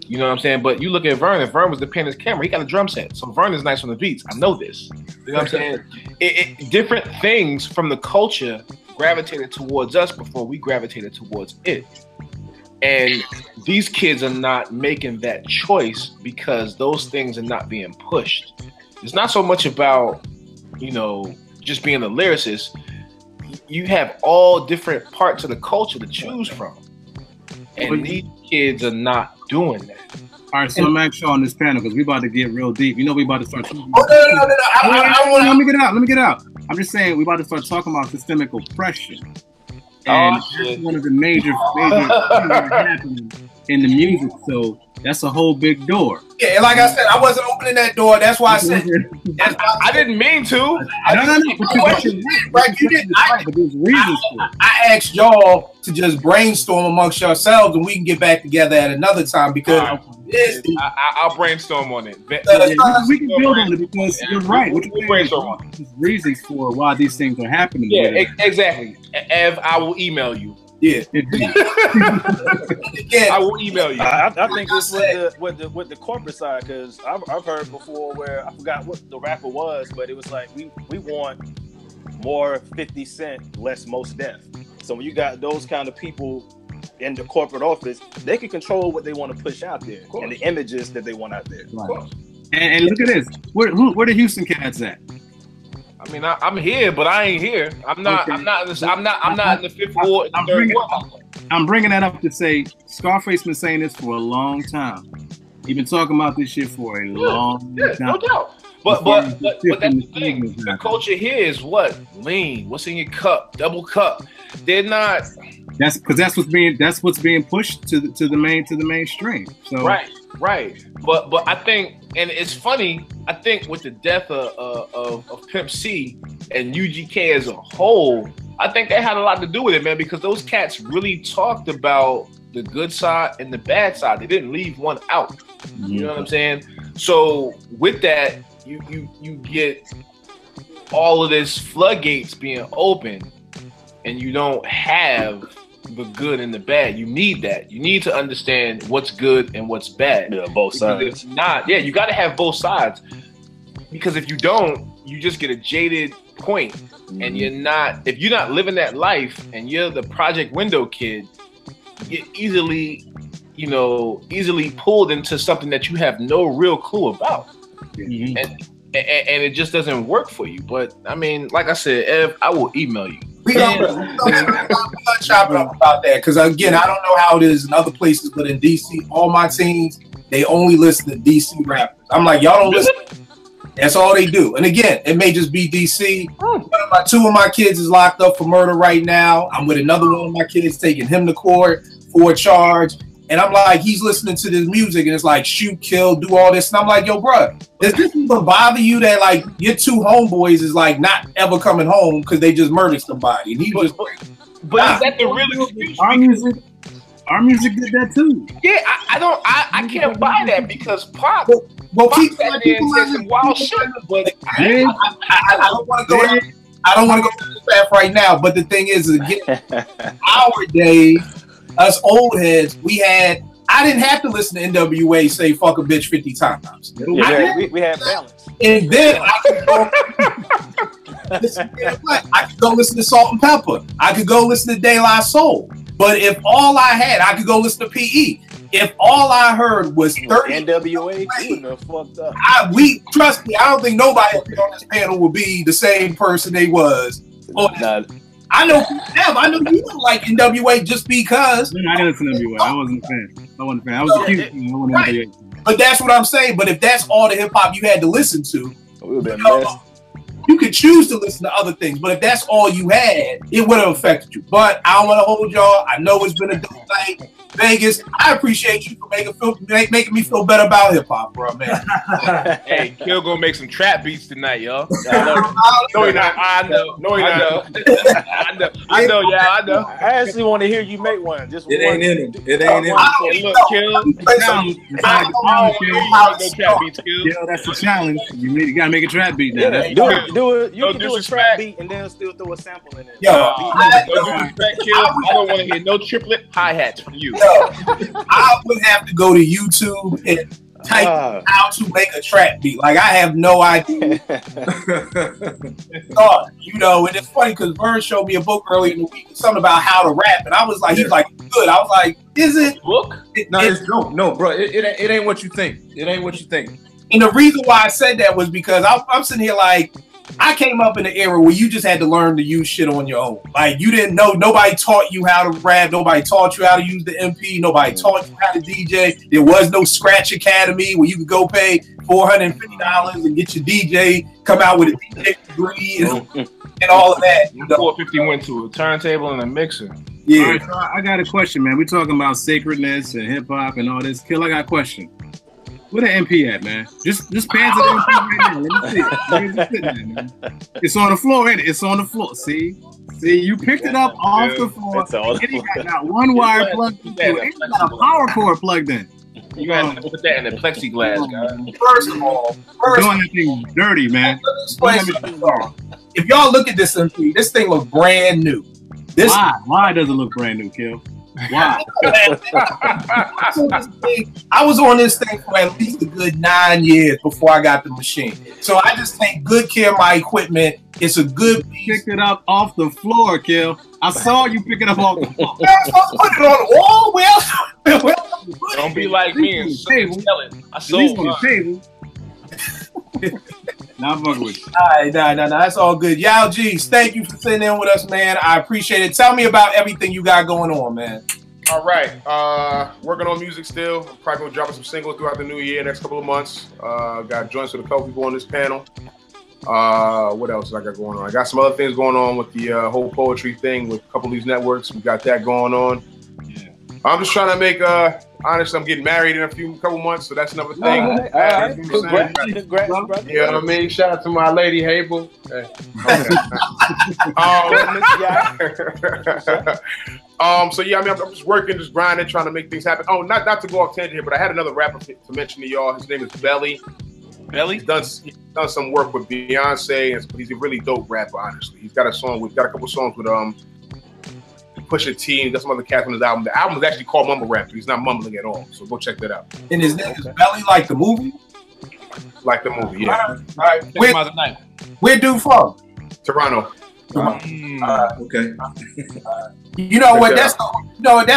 You know what I'm saying? But you look at Vern, if Vern was the pen his camera, he got a drum set. So Vern is nice on the beats. I know this. You know what I'm saying? Different things from the culture gravitated towards us before we gravitated towards it. And these kids are not making that choice because those things are not being pushed. It's not so much about, you know, just being a lyricist. You have all different parts of the culture to choose from. And these kids are not doing that. All right, so I'm actually on this panel because we about to get real deep. You know, we about to start talking about. No. Let me get out. I'm just saying we about to start talking about systemic oppression. And that's one of the major things that happening in the music. So that's a whole big door. Yeah, and like I said, I wasn't opening that door. That's why I said. I didn't mean to. No. But you didn't. But there's reasons for it. I asked y'all to just brainstorm amongst yourselves, and we can get back together at another time because I'll brainstorm on it. We can build on it because you're right. We'll brainstorm on it. There's reasons for why these things are happening. Yeah, exactly. Ev, I will email you. Yeah. I will email you. I think it's with the corporate side, because I've heard before where I forgot what the rapper was, but it was like we want more 50 Cent, less Mos Def. So when you got those kind of people in the corporate office, they can control what they want to push out there and the images that they want out there. Right. And look at this. Where the Houston cats at? I mean, I'm here, but I ain't here. I'm not in the fifth ward. I'm bringing that up to say Scarface been saying this for a long time. He been talking about this shit for a long time. No doubt. But that's the thing. The culture here is what? Lean. What's in your cup? Double cup. They're not. That's because that's what's being pushed to the mainstream. So right. But I think, and it's funny. I think with the death of Pimp C and UGK as a whole, I think they had a lot to do with it, man. Because those cats really talked about the good side and the bad side. They didn't leave one out. You know what I'm saying? So with that, you get all of this floodgates being open, and you don't have the good and the bad. You need that. You need to understand what's good and what's bad. Yeah, both sides. If not, yeah, you got to have both sides. Because if you don't, you just get a jaded point. And you're not, if you're not living that life and you're the project window kid, you're easily pulled into something that you have no real clue about. Mm-hmm. And it just doesn't work for you. But I mean, like I said, Ev, I will email you. We gonna chop it up about that, because again, I don't know how it is in other places, but in DC, all my teens, they only listen to DC rappers. I'm like, y'all don't listen. That's all they do. And again, it may just be DC. Two of my kids is locked up for murder right now. I'm with another one of my kids taking him to court for a charge. And I'm like, he's listening to this music and it's like, shoot, kill, do all this. And I'm like, yo, bro, does this even bother you that like your two homeboys is like not ever coming home because they just murdered somebody? And he just, but is that the real excuse? Our music did that too. Yeah, I can't buy that because Pop. Well, Pop sat there and said some wild shit. But I don't want to go. I don't want to go to this path right now. But the thing is, again, our days, us old heads, I didn't have to listen to NWA say "fuck a bitch" 50 times. Yeah, we had balance. And then I could go. I could go listen to Salt and Pepper. I could go listen to De La Soul. But if all I had, I could go listen to PE. If all I heard was 30 NWA, you would have fucked up. Trust me, I don't think nobody on this panel would be the same person they was. I know you don't like NWA just because. I didn't listen to NWA. I wasn't a fan. I was a cute fan. I wasn't right. But that's what I'm saying. But if that's all the hip hop you had to listen to, you could choose to listen to other things. But if that's all you had, it would have affected you. But I don't want to hold y'all. I know it's been a dope night. Vegas, I appreciate you for making me feel better about hip hop, bro, man. Hey, Kill gonna make some trap beats tonight, y'all. No, he not. I know. No, he not. I know. Yeah, I know. I actually want to hear you make one. Just it one. Ain't in him. It ain't in him. Look, Kill. Kill, that's the challenge. You gotta make a trap beat now. Yeah, do it. You can do a trap beat and then still throw a sample in it. Yo, I don't want to hear no triplet hi-hats from you. I would have to go to YouTube and type how to make a trap beat. Like, I have no idea. And it's funny because Vern showed me a book earlier in the week, something about how to rap, and I was like, he's like, good. I was like, is it? Book? It's dope. No, bro, it ain't what you think. It ain't what you think. And the reason why I said that was because I'm sitting here like, I came up in an era where you just had to learn to use shit on your own. Like, you didn't know, nobody taught you how to rap, nobody taught you how to use the MP, nobody taught you how to DJ. There was no Scratch Academy where you could go pay $450 and get your DJ, come out with a DJ degree and all of that. You know? 450 went to a turntable and a mixer. Yeah. All right, so I got a question, man. We're talking about sacredness and hip hop and all this. Kill, I got a question. Where the MP at, man? Just pan to the MP right now. Let me see it. Where's it sitting at, man? It's on the floor, ain't it? It's on the floor. See, you picked it up off the floor. And you got not one wire plugged into it. And you got a power cord plugged in. You gotta put that in the plexiglass, guys. First of all, doing that thing dirty, man. If y'all look at this MP, this thing looks brand new. Why does it look brand new, Kill? Why? I was on this thing for at least a good 9 years before I got the machine. So I just take good care of my equipment. It's a good piece. Picked it up off the floor, Kill. I saw you pick it up off the floor. Put it on the wall. Well, don't be like me and sell it. I sold mine. Now I'm fucking with you. All right, no, that's all good. Yao G's, thank you for sitting in with us, man. I appreciate it. Tell me about everything you got going on, man. All right, working on music still. Probably gonna drop some singles throughout the new year, next couple of months. Got joints with a couple people on this panel. What else I got going on? I got some other things going on with the whole poetry thing with a couple of these networks. We got that going on. Yeah. I'm just trying to make honestly, I'm getting married in a couple months, so that's another thing. All right. Congrats, brother. You know what I mean? Shout out to my lady, Habel. Hey. So yeah, I mean, I'm just working, just grinding, trying to make things happen. Oh, not to go off tangent here, but I had another rapper to mention to y'all. His name is Belly. He's done some work with Beyonce, and he's a really dope rapper. Honestly, he's got a couple songs with Pusha T and some other cats on his album. The album is actually called Mumble Rap. He's not mumbling at all. So go check that out. And his name is Belly, like the movie? Like the movie, yeah. All right. Where dude from? Toronto. Okay. You know what? That's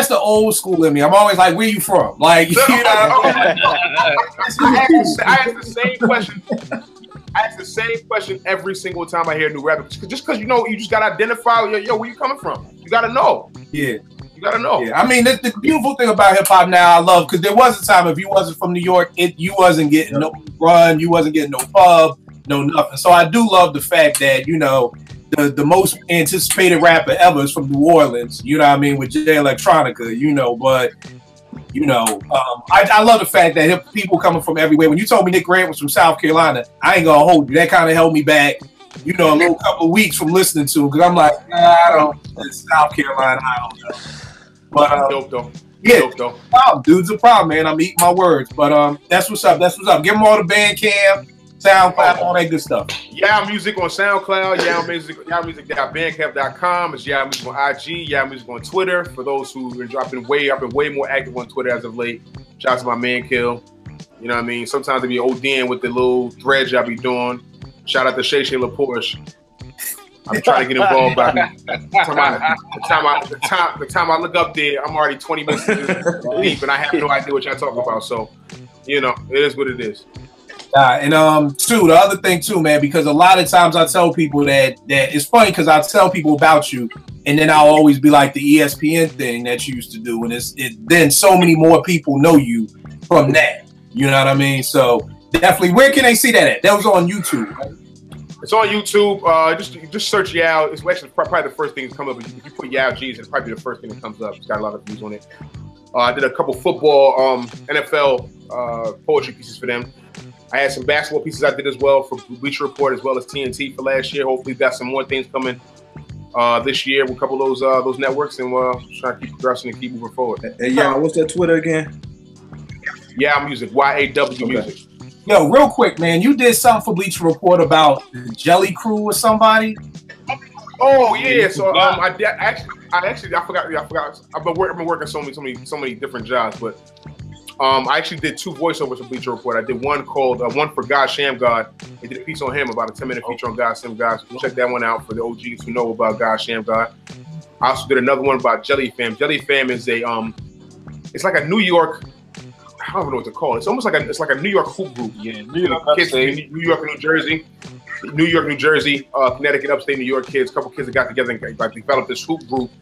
the old school in me. I'm always like, where you from? Like, you know. I ask the same question. I ask the same question every single time I hear a new rapper. Just because you just gotta identify, yo, where you coming from? You gotta know. Yeah. You gotta know. Yeah. I mean, the beautiful thing about hip hop now, I love, because there was a time if you wasn't from New York, you wasn't getting no run, you wasn't getting no pub, no nothing. So I do love the fact that, the most anticipated rapper ever is from New Orleans, you know what I mean, with Jay Electronica, but I love the fact that people coming from everywhere. When you told me Nick Grant was from South Carolina, I ain't gonna hold you. That kind of held me back, a little couple of weeks from listening to him, because I'm like, it's South Carolina, I don't know. But dope though. Yeah, dope though. Dude's a problem, man. I'm eating my words, but that's what's up. That's what's up. Give them all the Bandcamp, SoundCloud, all that good stuff. Yeah, music on SoundCloud. Yeah, music.bandcamp.com. It's Yeah Music on IG. Yeah Music on Twitter. For those who been I've been way more active on Twitter as of late. Shout out to my man Kill. You know what I mean? Sometimes I be ODing with the little threads I be doing. Shout out to Shay LaPorsche. I'm trying to get involved, but the time I look up there, I'm already 20 minutes deep, and I have no idea what y'all talking about. So, it is what it is. And the other thing too, man, because a lot of times I tell people that it's funny, because I tell people about you, and then I'll always be like the ESPN thing that you used to do, and then so many more people know you from that. You know what I mean? So definitely, where can they see that at? That was on YouTube, right? It's on YouTube. Just search Yao. It's actually probably the first thing that comes up. If you put Yao G's, it's probably the first thing that comes up. It's got a lot of views on it. I did a couple football, NFL poetry pieces for them. I had some basketball pieces I did as well for Bleacher Report, as well as TNT for last year. Hopefully, got some more things coming this year with a couple of those networks, and we're trying to keep progressing and keep moving forward. Hey, Yao, what's that Twitter again? Yeah Music, YAW Music. Yo, real quick, man, you did something for Bleacher Report about the Jelly Crew or somebody? Oh yeah, so I forgot. I've been working so many different jobs, but I actually did 2 voiceovers for Bleacher Report. I did one called one for God Sham God. I did a piece on him, about a 10-minute feature on God Sham God. So check that one out for the OGs who know about God Sham God. I also did another one about Jelly Fam. Jelly Fam is it's like a New York. I don't know what to call it. It's almost like a New York hoop group. Yeah, New York, kids in New York and New Jersey, Connecticut, upstate New York kids. A couple kids that got together and developed this hoop group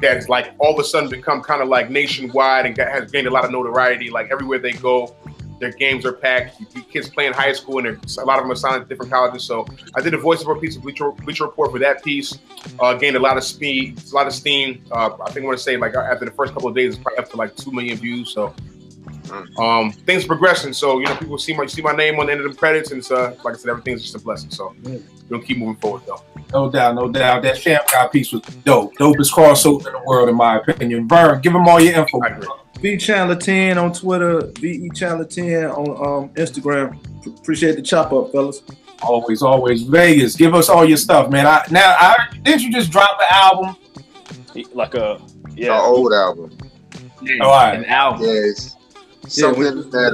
that has all of a sudden become kind of like nationwide and has gained a lot of notoriety. Like everywhere they go, their games are packed. Kids play in high school, and a lot of them are signed at different colleges. So I did a voiceover piece of Bleacher Report for that piece. Gained a lot of steam. I think I want to say after the first couple of days, it's probably up to 2 million views. So. Things progressing, so people see my name on the end of the credits, and like I said, everything's just a blessing. So we're gonna keep moving forward, though. No doubt. That Sham God piece was dope. Dopest crossover in the world, in my opinion. Vern, give them all your info. V Chandler 10 on Twitter, VE Chandler 10 on Instagram. Appreciate the chop up, fellas. Always. Vegas, give us all your stuff, man. Didn't you just drop the album? An old album. Yeah, all right. An album. Yes. Something that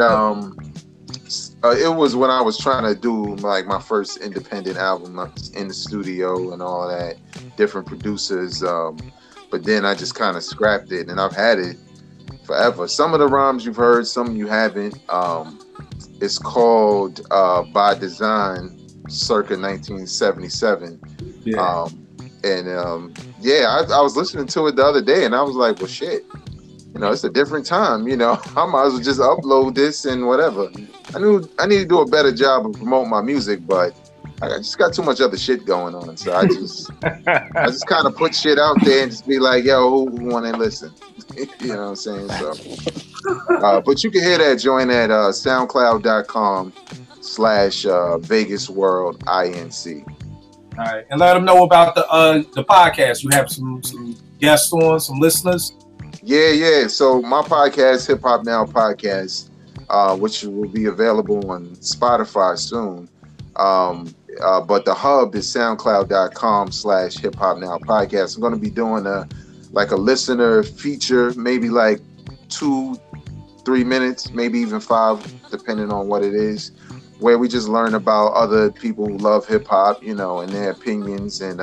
it was when I was trying to do my first independent album. I was in the studio and all that, different producers, but then I just kind of scrapped it, and I've had it forever. Some of the rhymes you've heard, some you haven't. It's called By Design, circa 1977. Yeah. I was listening to it the other day, and I was like, well, shit. It's a different time, I might as well just upload this and whatever. I need to do a better job of promoting my music, but I just got too much other shit going on. So I just kind of put shit out there and just be like, yo, who want to listen? You know what I'm saying? So, but you can hear that joint at soundcloud.com/VegasWorldINC. All right. And let them know about the podcast. You have some guests on, some listeners. Yeah. So my podcast, Hip Hop Now Podcast, which will be available on Spotify soon. But the hub is soundcloud.com/Hip Hop Now Podcast. I'm going to be doing a like a listener feature, maybe like 2-3 minutes, maybe even 5, depending on what it is, where we just learn about other people who love hip hop, you know, and their opinions, and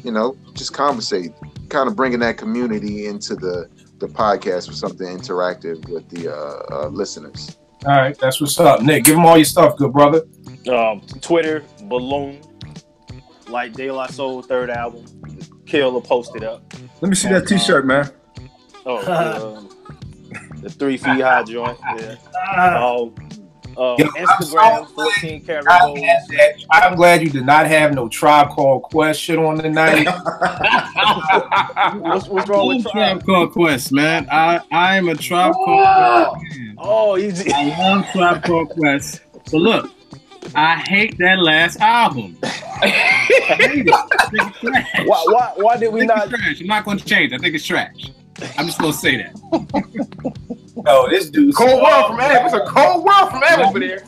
you know, just conversate, kind of bringing that community into the podcast with something interactive with the listeners. All right, that's what's up, Nick. Give them all your stuff, good brother. Twitter, Balloon, like De La Soul third album. Killer posted up. Let me see that T-shirt, man. The 3 feet high joint. Yeah. Instagram, 14 karat gold. I'm glad you did not have no Tribe Called Quest shit on the night. What's wrong with Tribe Called Quest, man? I am a Tribe Called Quest fan. Oh, easy. I love Tribe Called Quest. So look, I hate that last album. I hate it. I think it's trash. Why did we not? It's trash. I'm not going to change. I think it's trash. I'm just going to say that. No, this dude's cold world from Ev. It's a cold world from Ev over there.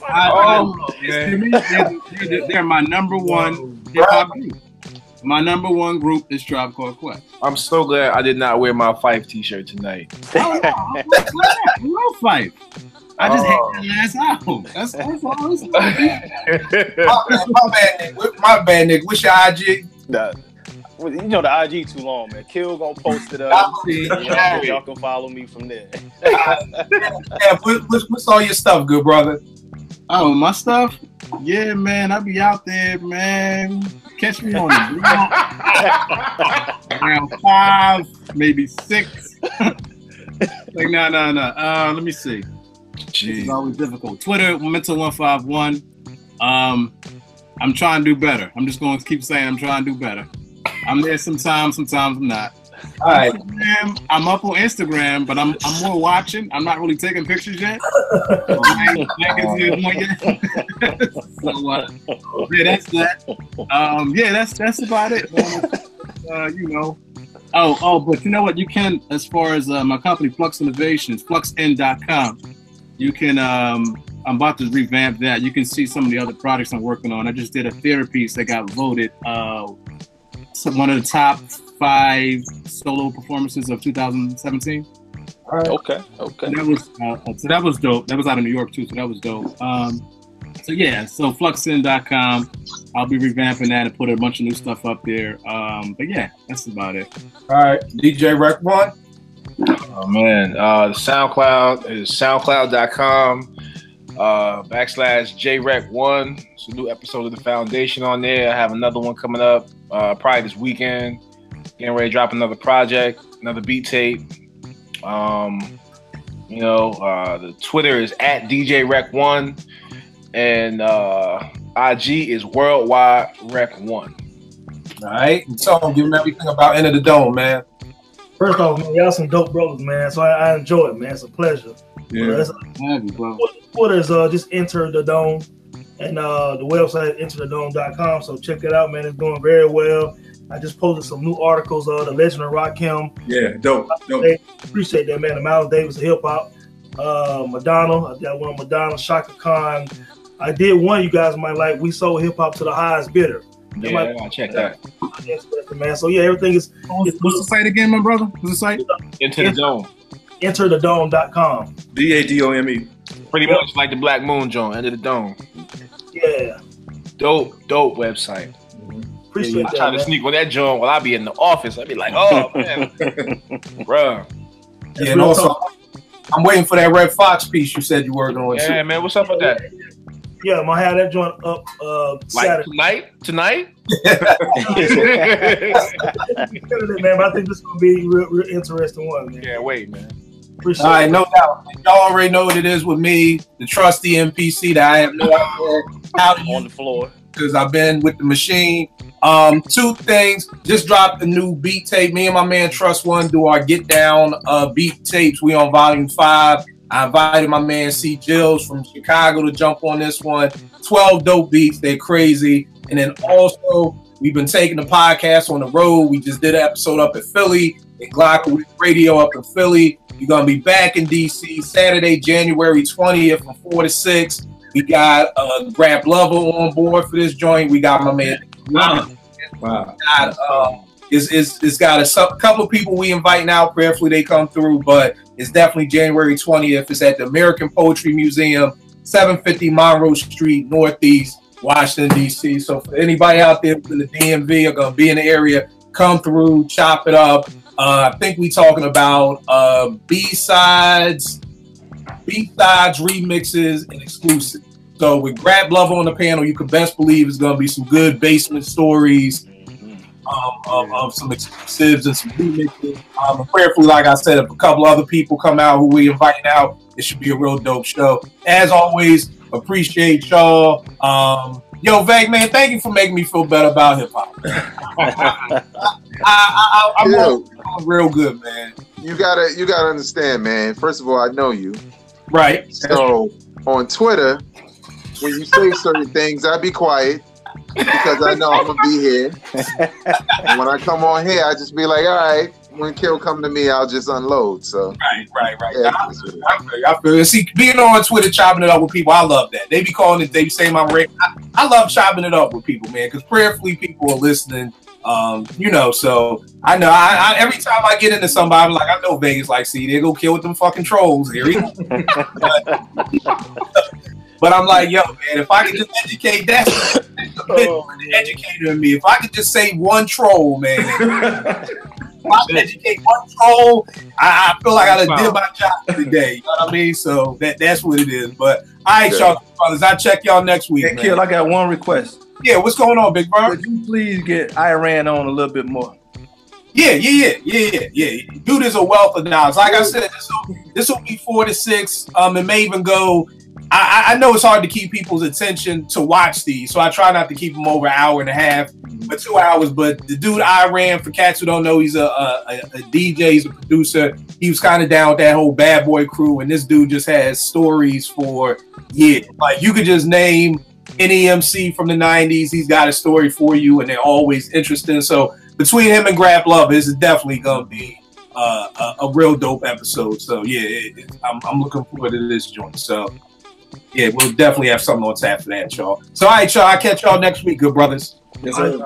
They're my number one hip hop group. My number one group is Tribe Called Quest. I'm so glad I did not wear my Fife t-shirt tonight. I love Fife. I just hate that last album. That's all it's my bad, Nick. What's your IG? You know the IG too long, man. Kill gonna post it up. Y'all can follow me from there. What's all your stuff, good brother? Oh, my stuff? Yeah, man. I be out there, man. Catch me on the around 5, maybe 6. Like, no. Let me see. Jeez. It's always difficult. Twitter, Mental151. I'm trying to do better. I'm just going to keep saying I'm trying to do better. I'm there sometimes I'm not. All right. I'm up on Instagram, but I'm more watching. I'm not really taking pictures yet. So yeah, that's that. Yeah, that's about it. You know. Oh, but you know what? You can, as far as my company, Flux Innovations, fluxn.com. You can. I'm about to revamp that. You can see some of the other projects I'm working on. I just did a theater piece that got voted one of the top 5 solo performances of 2017. All right. Okay. And that was so that was dope. That was out of New York too, so that was dope. So yeah, so fluxin.com. I'll be revamping that and put a bunch of new stuff up there. But yeah, that's about it. All right, DJ Rec One. Oh man, SoundCloud is soundcloud.com /JRec1. It's a new episode of The Foundation on there. I have another one coming up probably this weekend. Getting ready to drop another project, another beat tape. The Twitter is @DJRec1 and IG is Worldwide Rec1. All right, and tell them, give them everything about Enter the Dome, man. First off, man, y'all some dope brothers, man. So I enjoy it, man. It's a pleasure. Yeah, Twitter is just Enter the Dome, and the website is enterthedome.com. So check it out, man. It's doing very well. I just posted some new articles of the Legend of Rakim. Yeah, dope. Appreciate that, man. The Miles Davis of hip hop. Madonna. I got one of Madonna, Shaka Khan. I did one you guys might like. We sold hip hop to the highest bidder. Yeah, I'll check that. Man. So yeah, everything is. What's the site again, my brother? What's the site? Enter the Dome. Enterthedome.com. DADOME. Pretty much like the Black Moon joint, Enter the Dome. Yeah. Dope website. Appreciate I try to sneak on that joint while I be in the office. I be like, oh man, bruh. Yeah, and also, I'm waiting for that Red Fox piece you said you were working on. Yeah, man, what's up with that? Yeah, I'm gonna have that joint up Saturday. Tonight? Man, but I think this is gonna be a real interesting one, man. Yeah, wait, man. Appreciate All right, it. no doubt. Y'all already know what it is with me, the trusty MPC that I have no idea how to on the floor because I've been with the machine. 2 things. Just dropped a new beat tape. Me and my man Trust One do our Get Down beat tapes. We on volume 5. I invited my man C. Jills from Chicago to jump on this one. 12 dope beats. They're crazy. And then also, we've been taking the podcast on the road. We just did an episode up at Philly, at Glock Radio up in Philly. We're going to be back in D.C. Saturday, January 20th from 4 to 6. We got Grab Lover on board for this joint. We got my man. Wow. We got It's got a couple of people we invite now. Prayerfully they come through, but it's definitely January 20th. It's at the American Poetry Museum, 750 Monroe Street, Northeast, Washington, D.C. So for anybody out there in the DMV are going to be in the area, come through, chop it up. I think we talking about B-sides, remixes, and exclusives. So with Grab Love on the panel, you can best believe it's going to be some good basement stories, of some exclusives and some remixes. Prayerfully, like I said, if a couple other people come out who we invite out, it should be a real dope show. As always, appreciate y'all. Yo, Veg, man, thank you for making me feel better about hip hop. I'm real good, man. You gotta understand, man. First of all, I know you. Right. So on Twitter, when you say certain things, I be quiet because I know I'm gonna be here. And when I come on here, I just be like, all right. When Kill come to me, I'll just unload. So right. Yeah, I feel it. See, being on Twitter, chopping it up with people, I love that. They be calling it. They be saying my rate. I love chopping it up with people, man, because prayerfully people are listening. So I know. I every time I get into somebody, I'm like, I know Vegas. Like, see, they go kill with them fucking trolls here. But I'm like, yo, man, if I could just educate, that's the educator in me. If I could just say one troll, man. If I can educate one troll, I feel like I done did my job today. You know what I mean? So that's what it is. But all right, y'all brothers, I'll check y'all next week. Hey, Kill, I got one request. Yeah, what's going on, big bro? Could you please get Iran on a little bit more? Yeah. Dude is a wealth of knowledge. Like I said, this will be 4 to 6. It may even go. I know it's hard to keep people's attention to watch these, so I try not to keep them over an hour and a half, but 2 hours. But the dude Iran, for cats who don't know, he's a DJ, he's a producer. He was kind of down with that whole Bad Boy crew, and this dude just has stories for years. Like, you could just name any MC from the 90s, he's got a story for you, and they're always interesting. So between him and Grab Love, this is definitely gonna be a real dope episode. So yeah, I'm looking forward to this joint. So yeah, we'll definitely have something on tap for that, y'all. So all right, y'all, I'll catch y'all next week, good brothers. Yes, sir.